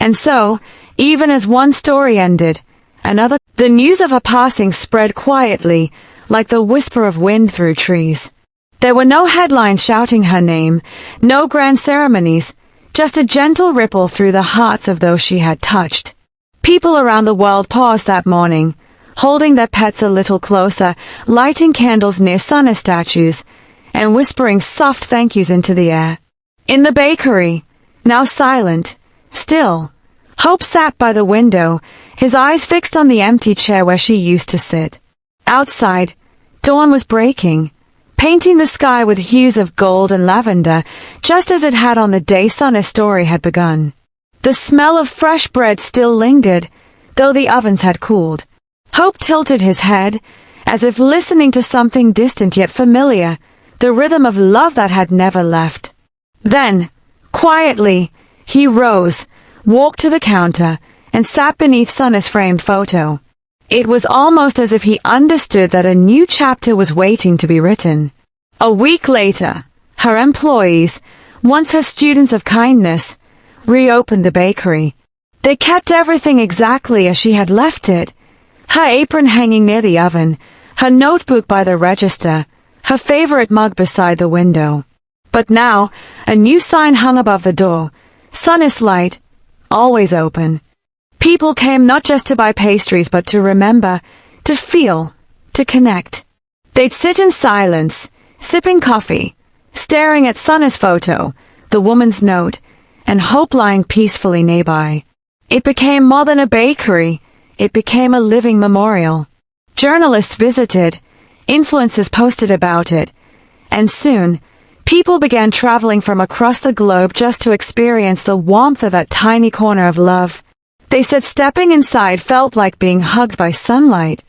And so, even as one story ended, another. The news of her passing spread quietly, like the whisper of wind through trees. There were no headlines shouting her name, no grand ceremonies, just a gentle ripple through the hearts of those she had touched. People around the world paused that morning, holding their pets a little closer, lighting candles near Sunny statues, and whispering soft thank yous into the air. In the bakery, now silent, still, Hope sat by the window, his eyes fixed on the empty chair where she used to sit. Outside, dawn was breaking, painting the sky with hues of gold and lavender, just as it had on the day Sunny's story had begun. The smell of fresh bread still lingered, though the ovens had cooled. Hope tilted his head, as if listening to something distant yet familiar, the rhythm of love that had never left. Then, quietly, he rose, walked to the counter, and sat beneath Sunny's framed photo. It was almost as if he understood that a new chapter was waiting to be written. A week later, her employees, once her students of kindness, reopened the bakery. They kept everything exactly as she had left it, her apron hanging near the oven, her notebook by the register, her favorite mug beside the window. But now, a new sign hung above the door, Sunny's Light, always open. People came not just to buy pastries but to remember, to feel, to connect. They'd sit in silence, sipping coffee, staring at Sunny's photo, the woman's note, and Hope lying peacefully nearby. It became more than a bakery, it became a living memorial. Journalists visited, influencers posted about it, and soon, people began traveling from across the globe just to experience the warmth of that tiny corner of love. They said stepping inside felt like being hugged by sunlight.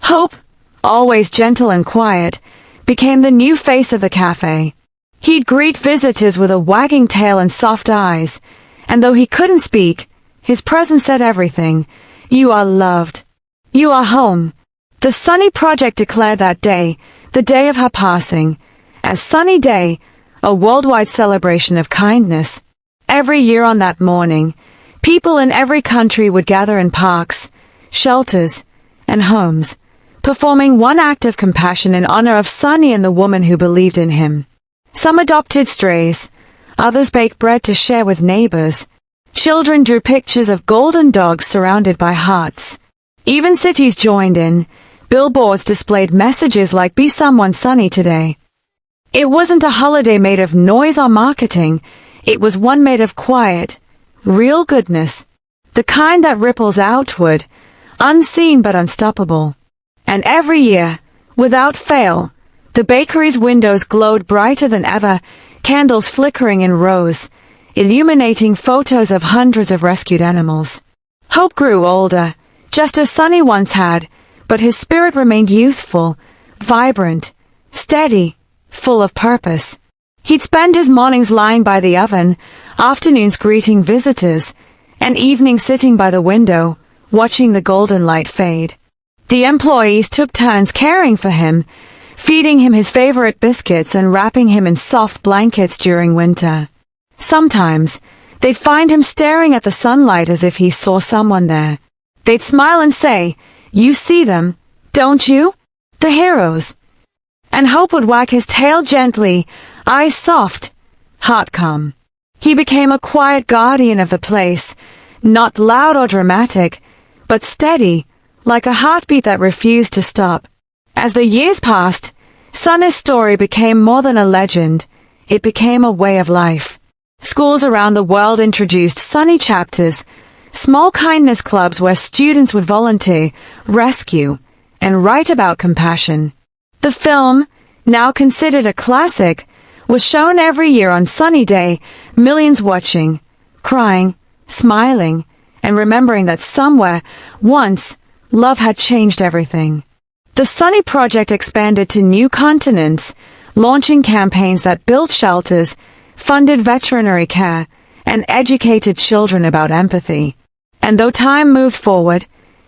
Hope, always gentle and quiet, became the new face of the cafe. He'd greet visitors with a wagging tail and soft eyes, and though he couldn't speak, his presence said everything. You are loved. You are home. The Sunny Project declared that day, the day of her passing, as Sunny Day, a worldwide celebration of kindness. Every year on that morning, people in every country would gather in parks, shelters, and homes, performing one act of compassion in honor of Sunny and the woman who believed in him. Some adopted strays, others baked bread to share with neighbors. Children drew pictures of golden dogs surrounded by hearts. Even cities joined in. Billboards displayed messages like "Be someone sunny today." It wasn't a holiday made of noise or marketing. It was one made of quiet, real goodness, the kind that ripples outward, unseen but unstoppable. And every year, without fail, the bakery's windows glowed brighter than ever, candles flickering in rows, illuminating photos of hundreds of rescued animals. Hope grew older, just as Sunny once had, but his spirit remained youthful, vibrant, steady, full of purpose. He'd spend his mornings lying by the oven, afternoons greeting visitors, and evenings sitting by the window, watching the golden light fade. The employees took turns caring for him, feeding him his favorite biscuits and wrapping him in soft blankets during winter. Sometimes, they'd find him staring at the sunlight as if he saw someone there. They'd smile and say, "You see them, don't you? The heroes." And Hope would wag his tail gently, eyes soft, heart calm. He became a quiet guardian of the place, not loud or dramatic, but steady, like a heartbeat that refused to stop. As the years passed, Sunny's story became more than a legend. It became a way of life. Schools around the world introduced Sunny chapters, small kindness clubs where students would volunteer, rescue, and write about compassion. The film, now considered a classic, was shown every year on Sunny Day, millions watching, crying, smiling, and remembering that somewhere, once, love had changed everything. The Sunny Project expanded to new continents, launching campaigns that built shelters, funded veterinary care, and educated children about empathy. And though time moved forward,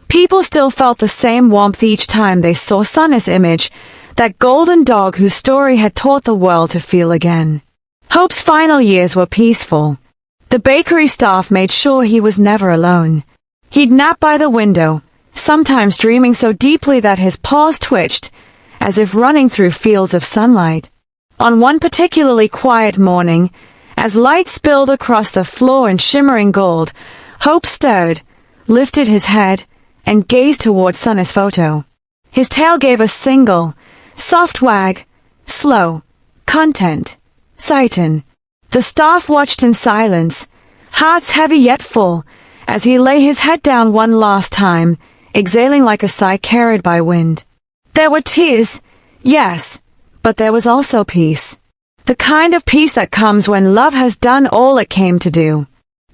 people still felt the same warmth each time they saw Sunny's image, that golden dog whose story had taught the world to feel again. Hope's final years were peaceful. The bakery staff made sure he was never alone. He'd nap by the window, sometimes dreaming so deeply that his paws twitched, as if running through fields of sunlight. On one particularly quiet morning, as light spilled across the floor in shimmering gold, Hope stirred, lifted his head, and gazed toward Sunny's photo. His tail gave a single, soft wag, slow, content, Satan. The staff watched in silence, hearts heavy yet full, as he lay his head down one last time, exhaling like a sigh carried by wind. There were tears, yes, but there was also peace. The kind of peace that comes when love has done all it came to do.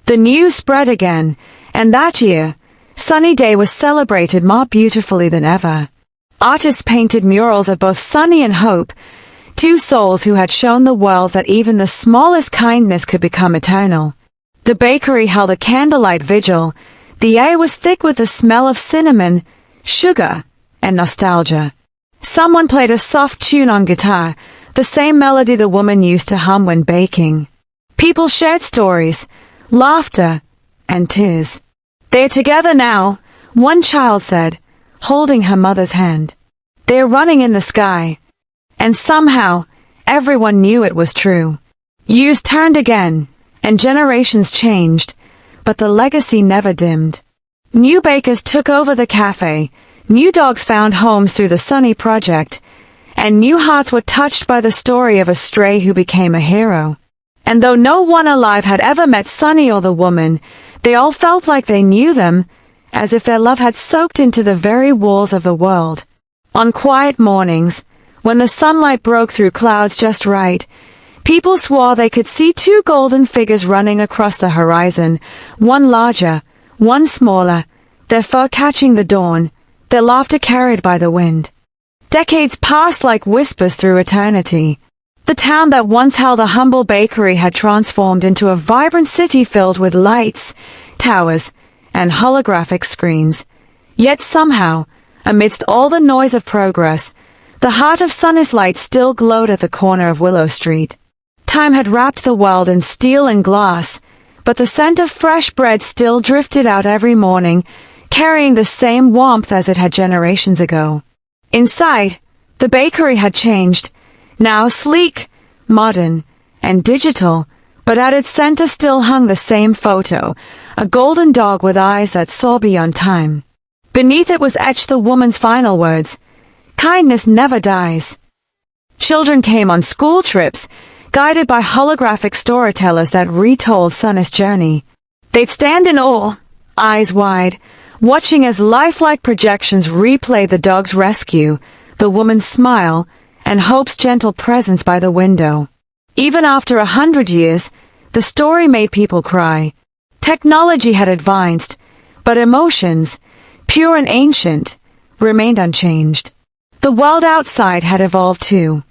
The news spread again, and that year, Sunny Day was celebrated more beautifully than ever. Artists painted murals of both Sunny and Hope, two souls who had shown the world that even the smallest kindness could become eternal. The bakery held a candlelight vigil. The air was thick with the smell of cinnamon, sugar, and nostalgia. Someone played a soft tune on guitar, the same melody the woman used to hum when baking. People shared stories, laughter, and tears. "They're together now," one child said, holding her mother's hand. "They're running in the sky." And somehow, everyone knew it was true. Years turned again, and generations changed, but the legacy never dimmed. New bakers took over the cafe, new dogs found homes through the Sunny Project, and new hearts were touched by the story of a stray who became a hero. And though no one alive had ever met Sunny or the woman, they all felt like they knew them, as if their love had soaked into the very walls of the world. On quiet mornings, when the sunlight broke through clouds just right, people swore they could see two golden figures running across the horizon, one larger, one smaller, their fur catching the dawn, their laughter carried by the wind. Decades passed like whispers through eternity. The town that once held a humble bakery had transformed into a vibrant city filled with lights, towers, and holographic screens. Yet somehow, amidst all the noise of progress, the heart of Sunny's light still glowed at the corner of Willow Street. Time had wrapped the world in steel and glass, but the scent of fresh bread still drifted out every morning, carrying the same warmth as it had generations ago. Inside, the bakery had changed, now sleek, modern, and digital, but at its center still hung the same photo, a golden dog with eyes that saw beyond time. Beneath it was etched the woman's final words, "Kindness never dies." Children came on school trips, guided by holographic storytellers that retold Sunny's journey. They'd stand in awe, eyes wide, watching as lifelike projections replayed the dog's rescue, the woman's smile, and Hope's gentle presence by the window. Even after 100 years, the story made people cry. Technology had advanced, but emotions, pure and ancient, remained unchanged. The world outside had evolved too.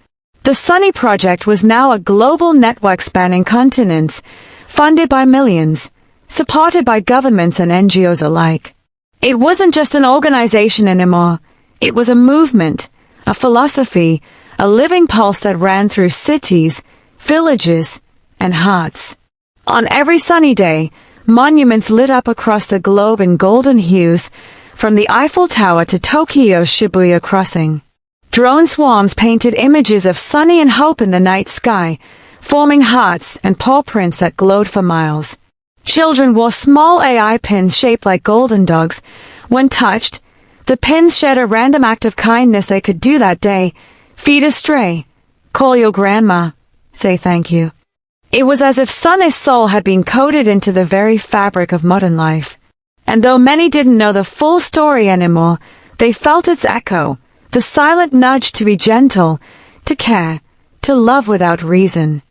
The Sunny Project was now a global network spanning continents, funded by millions, supported by governments and NGOs alike. It wasn't just an organization anymore. It was a movement, a philosophy, a living pulse that ran through cities, villages, and hearts. On every sunny day, monuments lit up across the globe in golden hues, from the Eiffel Tower to Tokyo's Shibuya crossing. Drone swarms painted images of Sunny and Hope in the night sky, forming hearts and paw prints that glowed for miles. Children wore small AI pins shaped like golden dogs. When touched, the pins shared a random act of kindness they could do that day: feed a stray, call your grandma, say thank you. It was as if Sunny's soul had been coded into the very fabric of modern life. And though many didn't know the full story anymore, they felt its echo, the silent nudge to be gentle, to care, to love without reason.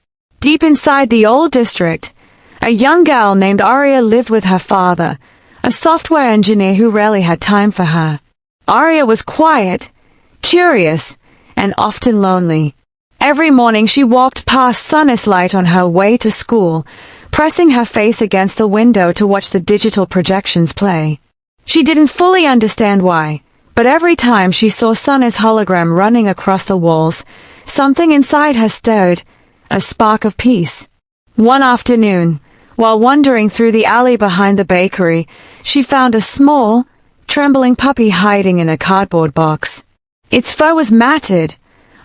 Deep inside the old district, a young girl named Aria lived with her father, a software engineer who rarely had time for her. Aria was quiet, curious, and often lonely. Every morning she walked past Sunny's light on her way to school, pressing her face against the window to watch the digital projections play. She didn't fully understand why, but every time she saw Sunny's hologram running across the walls, something inside her stirred, a spark of peace. One afternoon, while wandering through the alley behind the bakery, she found a small, trembling puppy hiding in a cardboard box. Its fur was matted,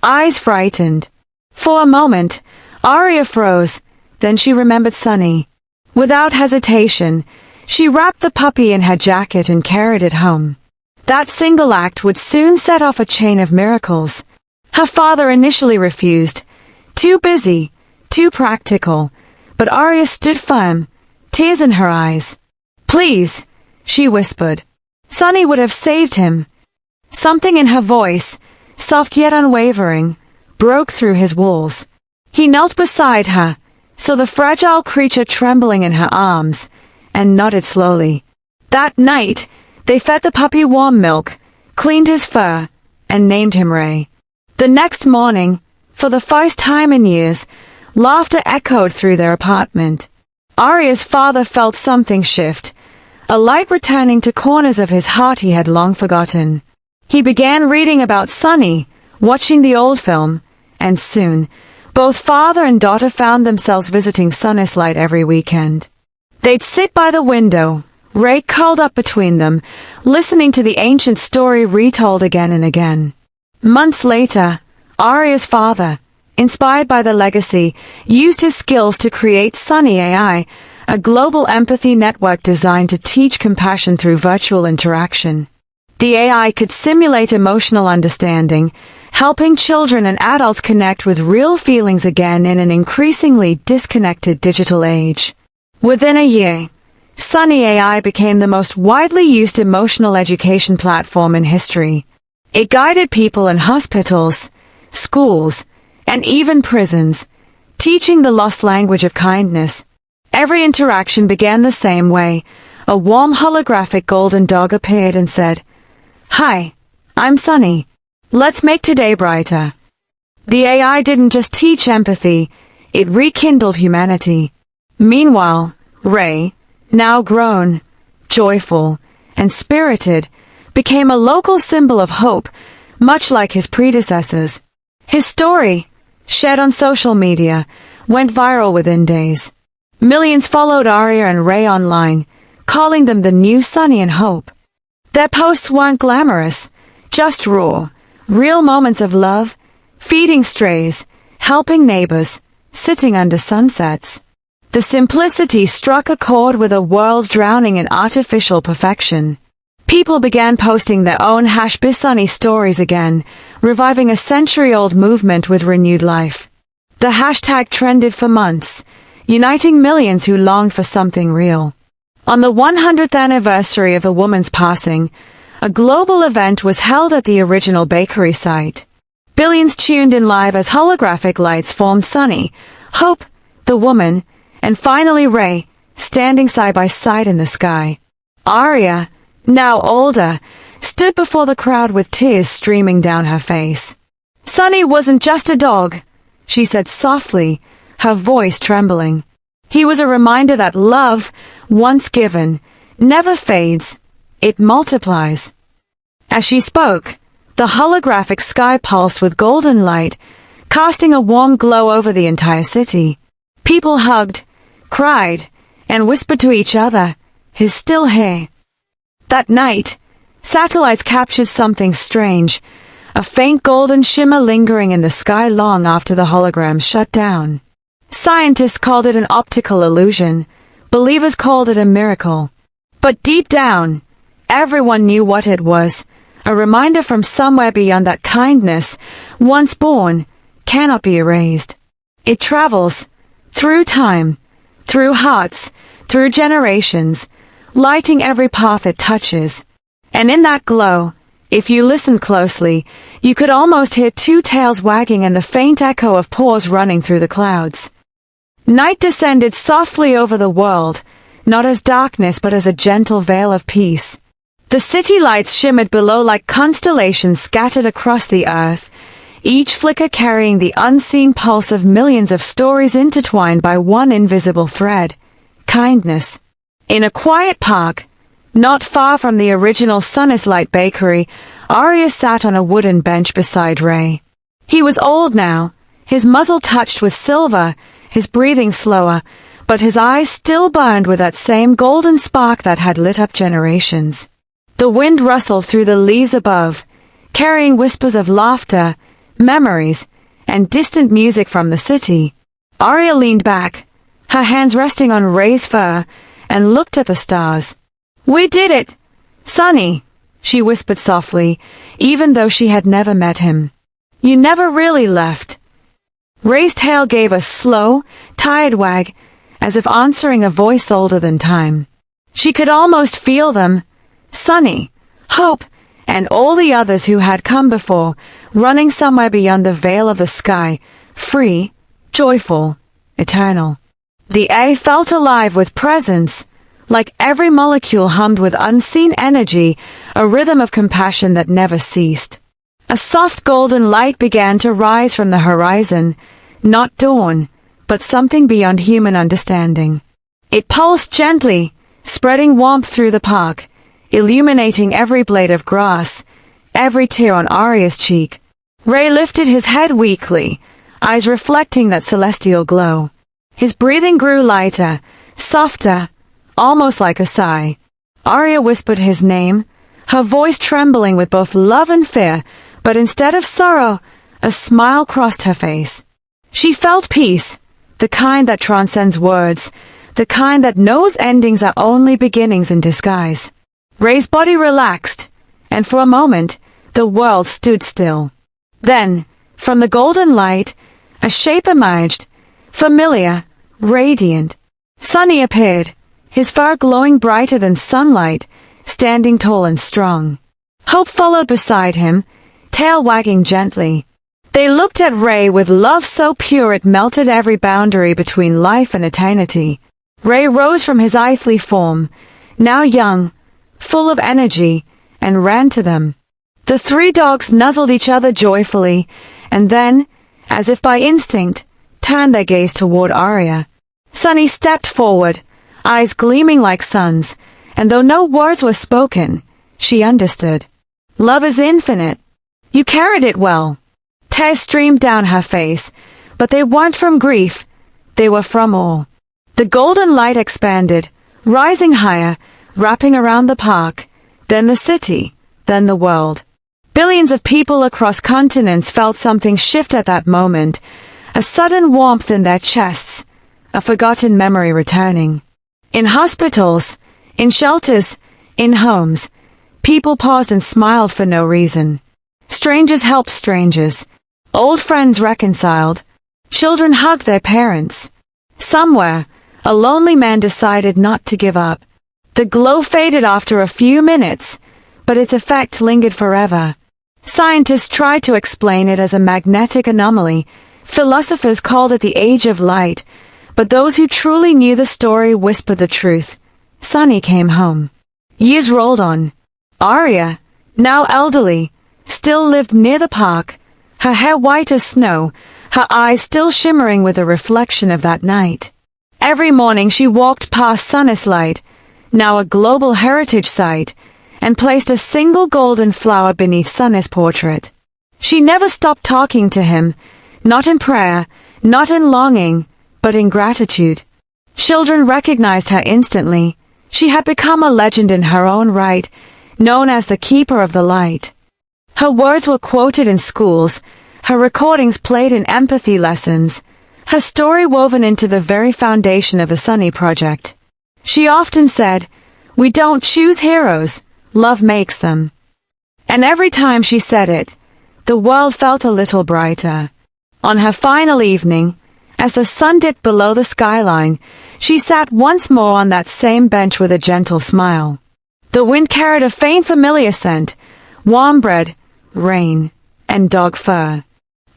eyes frightened. For a moment, Aria froze, then she remembered Sunny. Without hesitation, she wrapped the puppy in her jacket and carried it home. That single act would soon set off a chain of miracles. Her father initially refused. Too busy, too practical, But Arya stood firm, tears in her eyes. "Please," she whispered. Sunny would have saved him. Something in her voice, soft yet unwavering, broke through his walls. He knelt beside her, saw the fragile creature trembling in her arms, and nodded slowly. That night, they fed the puppy warm milk, cleaned his fur, and named him Ray. The next morning, for the first time in years, laughter echoed through their apartment. Arya's father felt something shift, a light returning to corners of his heart he had long forgotten. He began reading about Sunny, watching the old film, and soon, both father and daughter found themselves visiting Sunnyslight every weekend. They'd sit by the window, Ray curled up between them, listening to the ancient story retold again and again. Months later, Arya's father, inspired by the legacy, used his skills to create Sunny AI, a global empathy network designed to teach compassion through virtual interaction. The AI could simulate emotional understanding, helping children and adults connect with real feelings again in an increasingly disconnected digital age. Within a year, Sunny AI became the most widely used emotional education platform in history. It guided people in hospitals, schools, and even prisons, teaching the lost language of kindness. Every interaction began the same way. A warm holographic golden dog appeared and said, "Hi, I'm Sunny. Let's make today brighter." The AI didn't just teach empathy, it rekindled humanity. Meanwhile, Ray, now grown, joyful, and spirited, became a local symbol of hope, much like his predecessors. His story, shared on social media, went viral within days. Millions followed Arya and Ray online, calling them the new Sunny and Hope. Their posts weren't glamorous, just raw, real moments of love, feeding strays, helping neighbors, sitting under sunsets. The simplicity struck a chord with a world drowning in artificial perfection. People began posting their own #BeSunny stories again, reviving a century-old movement with renewed life. The hashtag trended for months, uniting millions who longed for something real. On the 100th anniversary of a woman's passing, a global event was held at the original bakery site. Billions tuned in live as holographic lights formed Sunny, Hope, the woman, and finally Ray, standing side by side in the sky. Arya, now older, stood before the crowd with tears streaming down her face. "Sunny wasn't just a dog," she said softly, her voice trembling. "He was a reminder that love, once given, never fades, it multiplies." As she spoke, the holographic sky pulsed with golden light, casting a warm glow over the entire city. People hugged, cried, and whispered to each other, "He's still here." That night, satellites captured something strange, a faint golden shimmer lingering in the sky long after the holograms shut down. Scientists called it an optical illusion, believers called it a miracle. But deep down, everyone knew what it was, a reminder from somewhere beyond that kindness, once born, cannot be erased. It travels, through time, through hearts, through generations, lighting every path it touches. And in that glow, if you listened closely, you could almost hear two tails wagging and the faint echo of paws running through the clouds. Night descended softly over the world, not as darkness but as a gentle veil of peace. The city lights shimmered below like constellations scattered across the earth, each flicker carrying the unseen pulse of millions of stories intertwined by one invisible thread: kindness. In a quiet park, not far from the original Sunnyslight bakery, Arya sat on a wooden bench beside Ray. He was old now, his muzzle touched with silver, his breathing slower, but his eyes still burned with that same golden spark that had lit up generations. The wind rustled through the leaves above, carrying whispers of laughter, memories, and distant music from the city. Arya leaned back, her hands resting on Ray's fur, and looked at the stars. "We did it, Sunny," she whispered softly, even though she had never met him. "You never really left." Ray's tail gave a slow, tired wag, as if answering a voice older than time. She could almost feel them, Sunny, Hope, and all the others who had come before, running somewhere beyond the veil of the sky, free, joyful, eternal. The air felt alive with presence, like every molecule hummed with unseen energy, a rhythm of compassion that never ceased. A soft golden light began to rise from the horizon, not dawn, but something beyond human understanding. It pulsed gently, spreading warmth through the park, illuminating every blade of grass, every tear on Arya's cheek. Ray lifted his head weakly, eyes reflecting that celestial glow. His breathing grew lighter, softer, almost like a sigh. Arya whispered his name, her voice trembling with both love and fear, but instead of sorrow, a smile crossed her face. She felt peace, the kind that transcends words, the kind that knows endings are only beginnings in disguise. Ray's body relaxed, and for a moment, the world stood still. Then, from the golden light, a shape emerged, familiar, radiant. Sunny appeared, his fur glowing brighter than sunlight, standing tall and strong. Hope followed beside him, tail wagging gently. They looked at Ray with love so pure it melted every boundary between life and eternity. Ray rose from his earthly form, now young, full of energy, and ran to them. The three dogs nuzzled each other joyfully, and then, as if by instinct, turned their gaze toward Arya. Sunny stepped forward, eyes gleaming like suns, and though no words were spoken, she understood. Love is infinite. You carried it well. Tears streamed down her face, but they weren't from grief, they were from awe. The golden light expanded, rising higher, wrapping around the park, then the city, then the world. Billions of people across continents felt something shift at that moment, a sudden warmth in their chests, a forgotten memory returning. In hospitals, in shelters, in homes, people paused and smiled for no reason. Strangers helped strangers. Old friends reconciled. Children hugged their parents. Somewhere, a lonely man decided not to give up. The glow faded after a few minutes, but its effect lingered forever. Scientists tried to explain it as a magnetic anomaly. Philosophers called it the Age of Light, but those who truly knew the story whispered the truth. Sunny came home. Years rolled on. Arya, now elderly, still lived near the park, her hair white as snow, her eyes still shimmering with the reflection of that night. Every morning she walked past Sunny's light, now a global heritage site, and placed a single golden flower beneath Sunny's portrait. She never stopped talking to him, not in prayer, not in longing, but in gratitude. Children recognized her instantly. She had become a legend in her own right, known as the Keeper of the Light. Her words were quoted in schools, her recordings played in empathy lessons, her story woven into the very foundation of the Sunny Project. She often said, "We don't choose heroes, love makes them." And every time she said it, the world felt a little brighter. On her final evening, as the sun dipped below the skyline, she sat once more on that same bench with a gentle smile. The wind carried a faint familiar scent, warm bread, rain, and dog fur.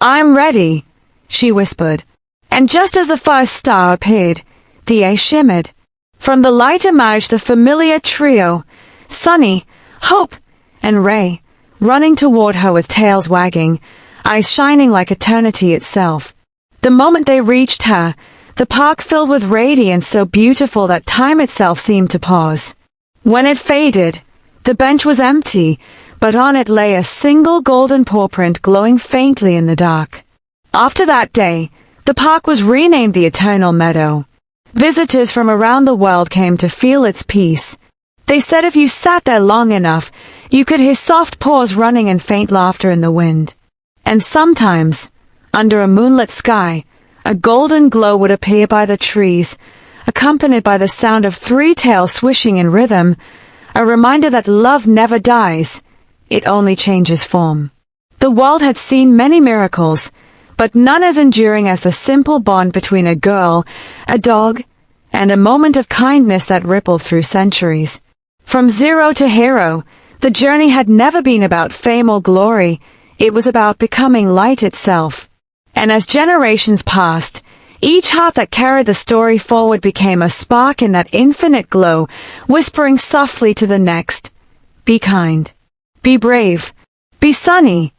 "I'm ready," she whispered. And just as the first star appeared, the air shimmered. From the light emerged the familiar trio, Sunny, Hope, and Ray, running toward her with tails wagging, eyes shining like eternity itself. The moment they reached her, the park filled with radiance so beautiful that time itself seemed to pause. When it faded, the bench was empty, but on it lay a single golden paw print glowing faintly in the dark. After that day, the park was renamed the Eternal Meadow. Visitors from around the world came to feel its peace. They said if you sat there long enough, you could hear soft paws running and faint laughter in the wind. And sometimes, under a moonlit sky, a golden glow would appear by the trees, accompanied by the sound of three tails swishing in rhythm, a reminder that love never dies, it only changes form. The world had seen many miracles, but none as enduring as the simple bond between a girl, a dog, and a moment of kindness that rippled through centuries. From zero to hero, the journey had never been about fame or glory, it was about becoming light itself. And as generations passed, each heart that carried the story forward became a spark in that infinite glow, whispering softly to the next, "Be kind. Be brave. Be sunny.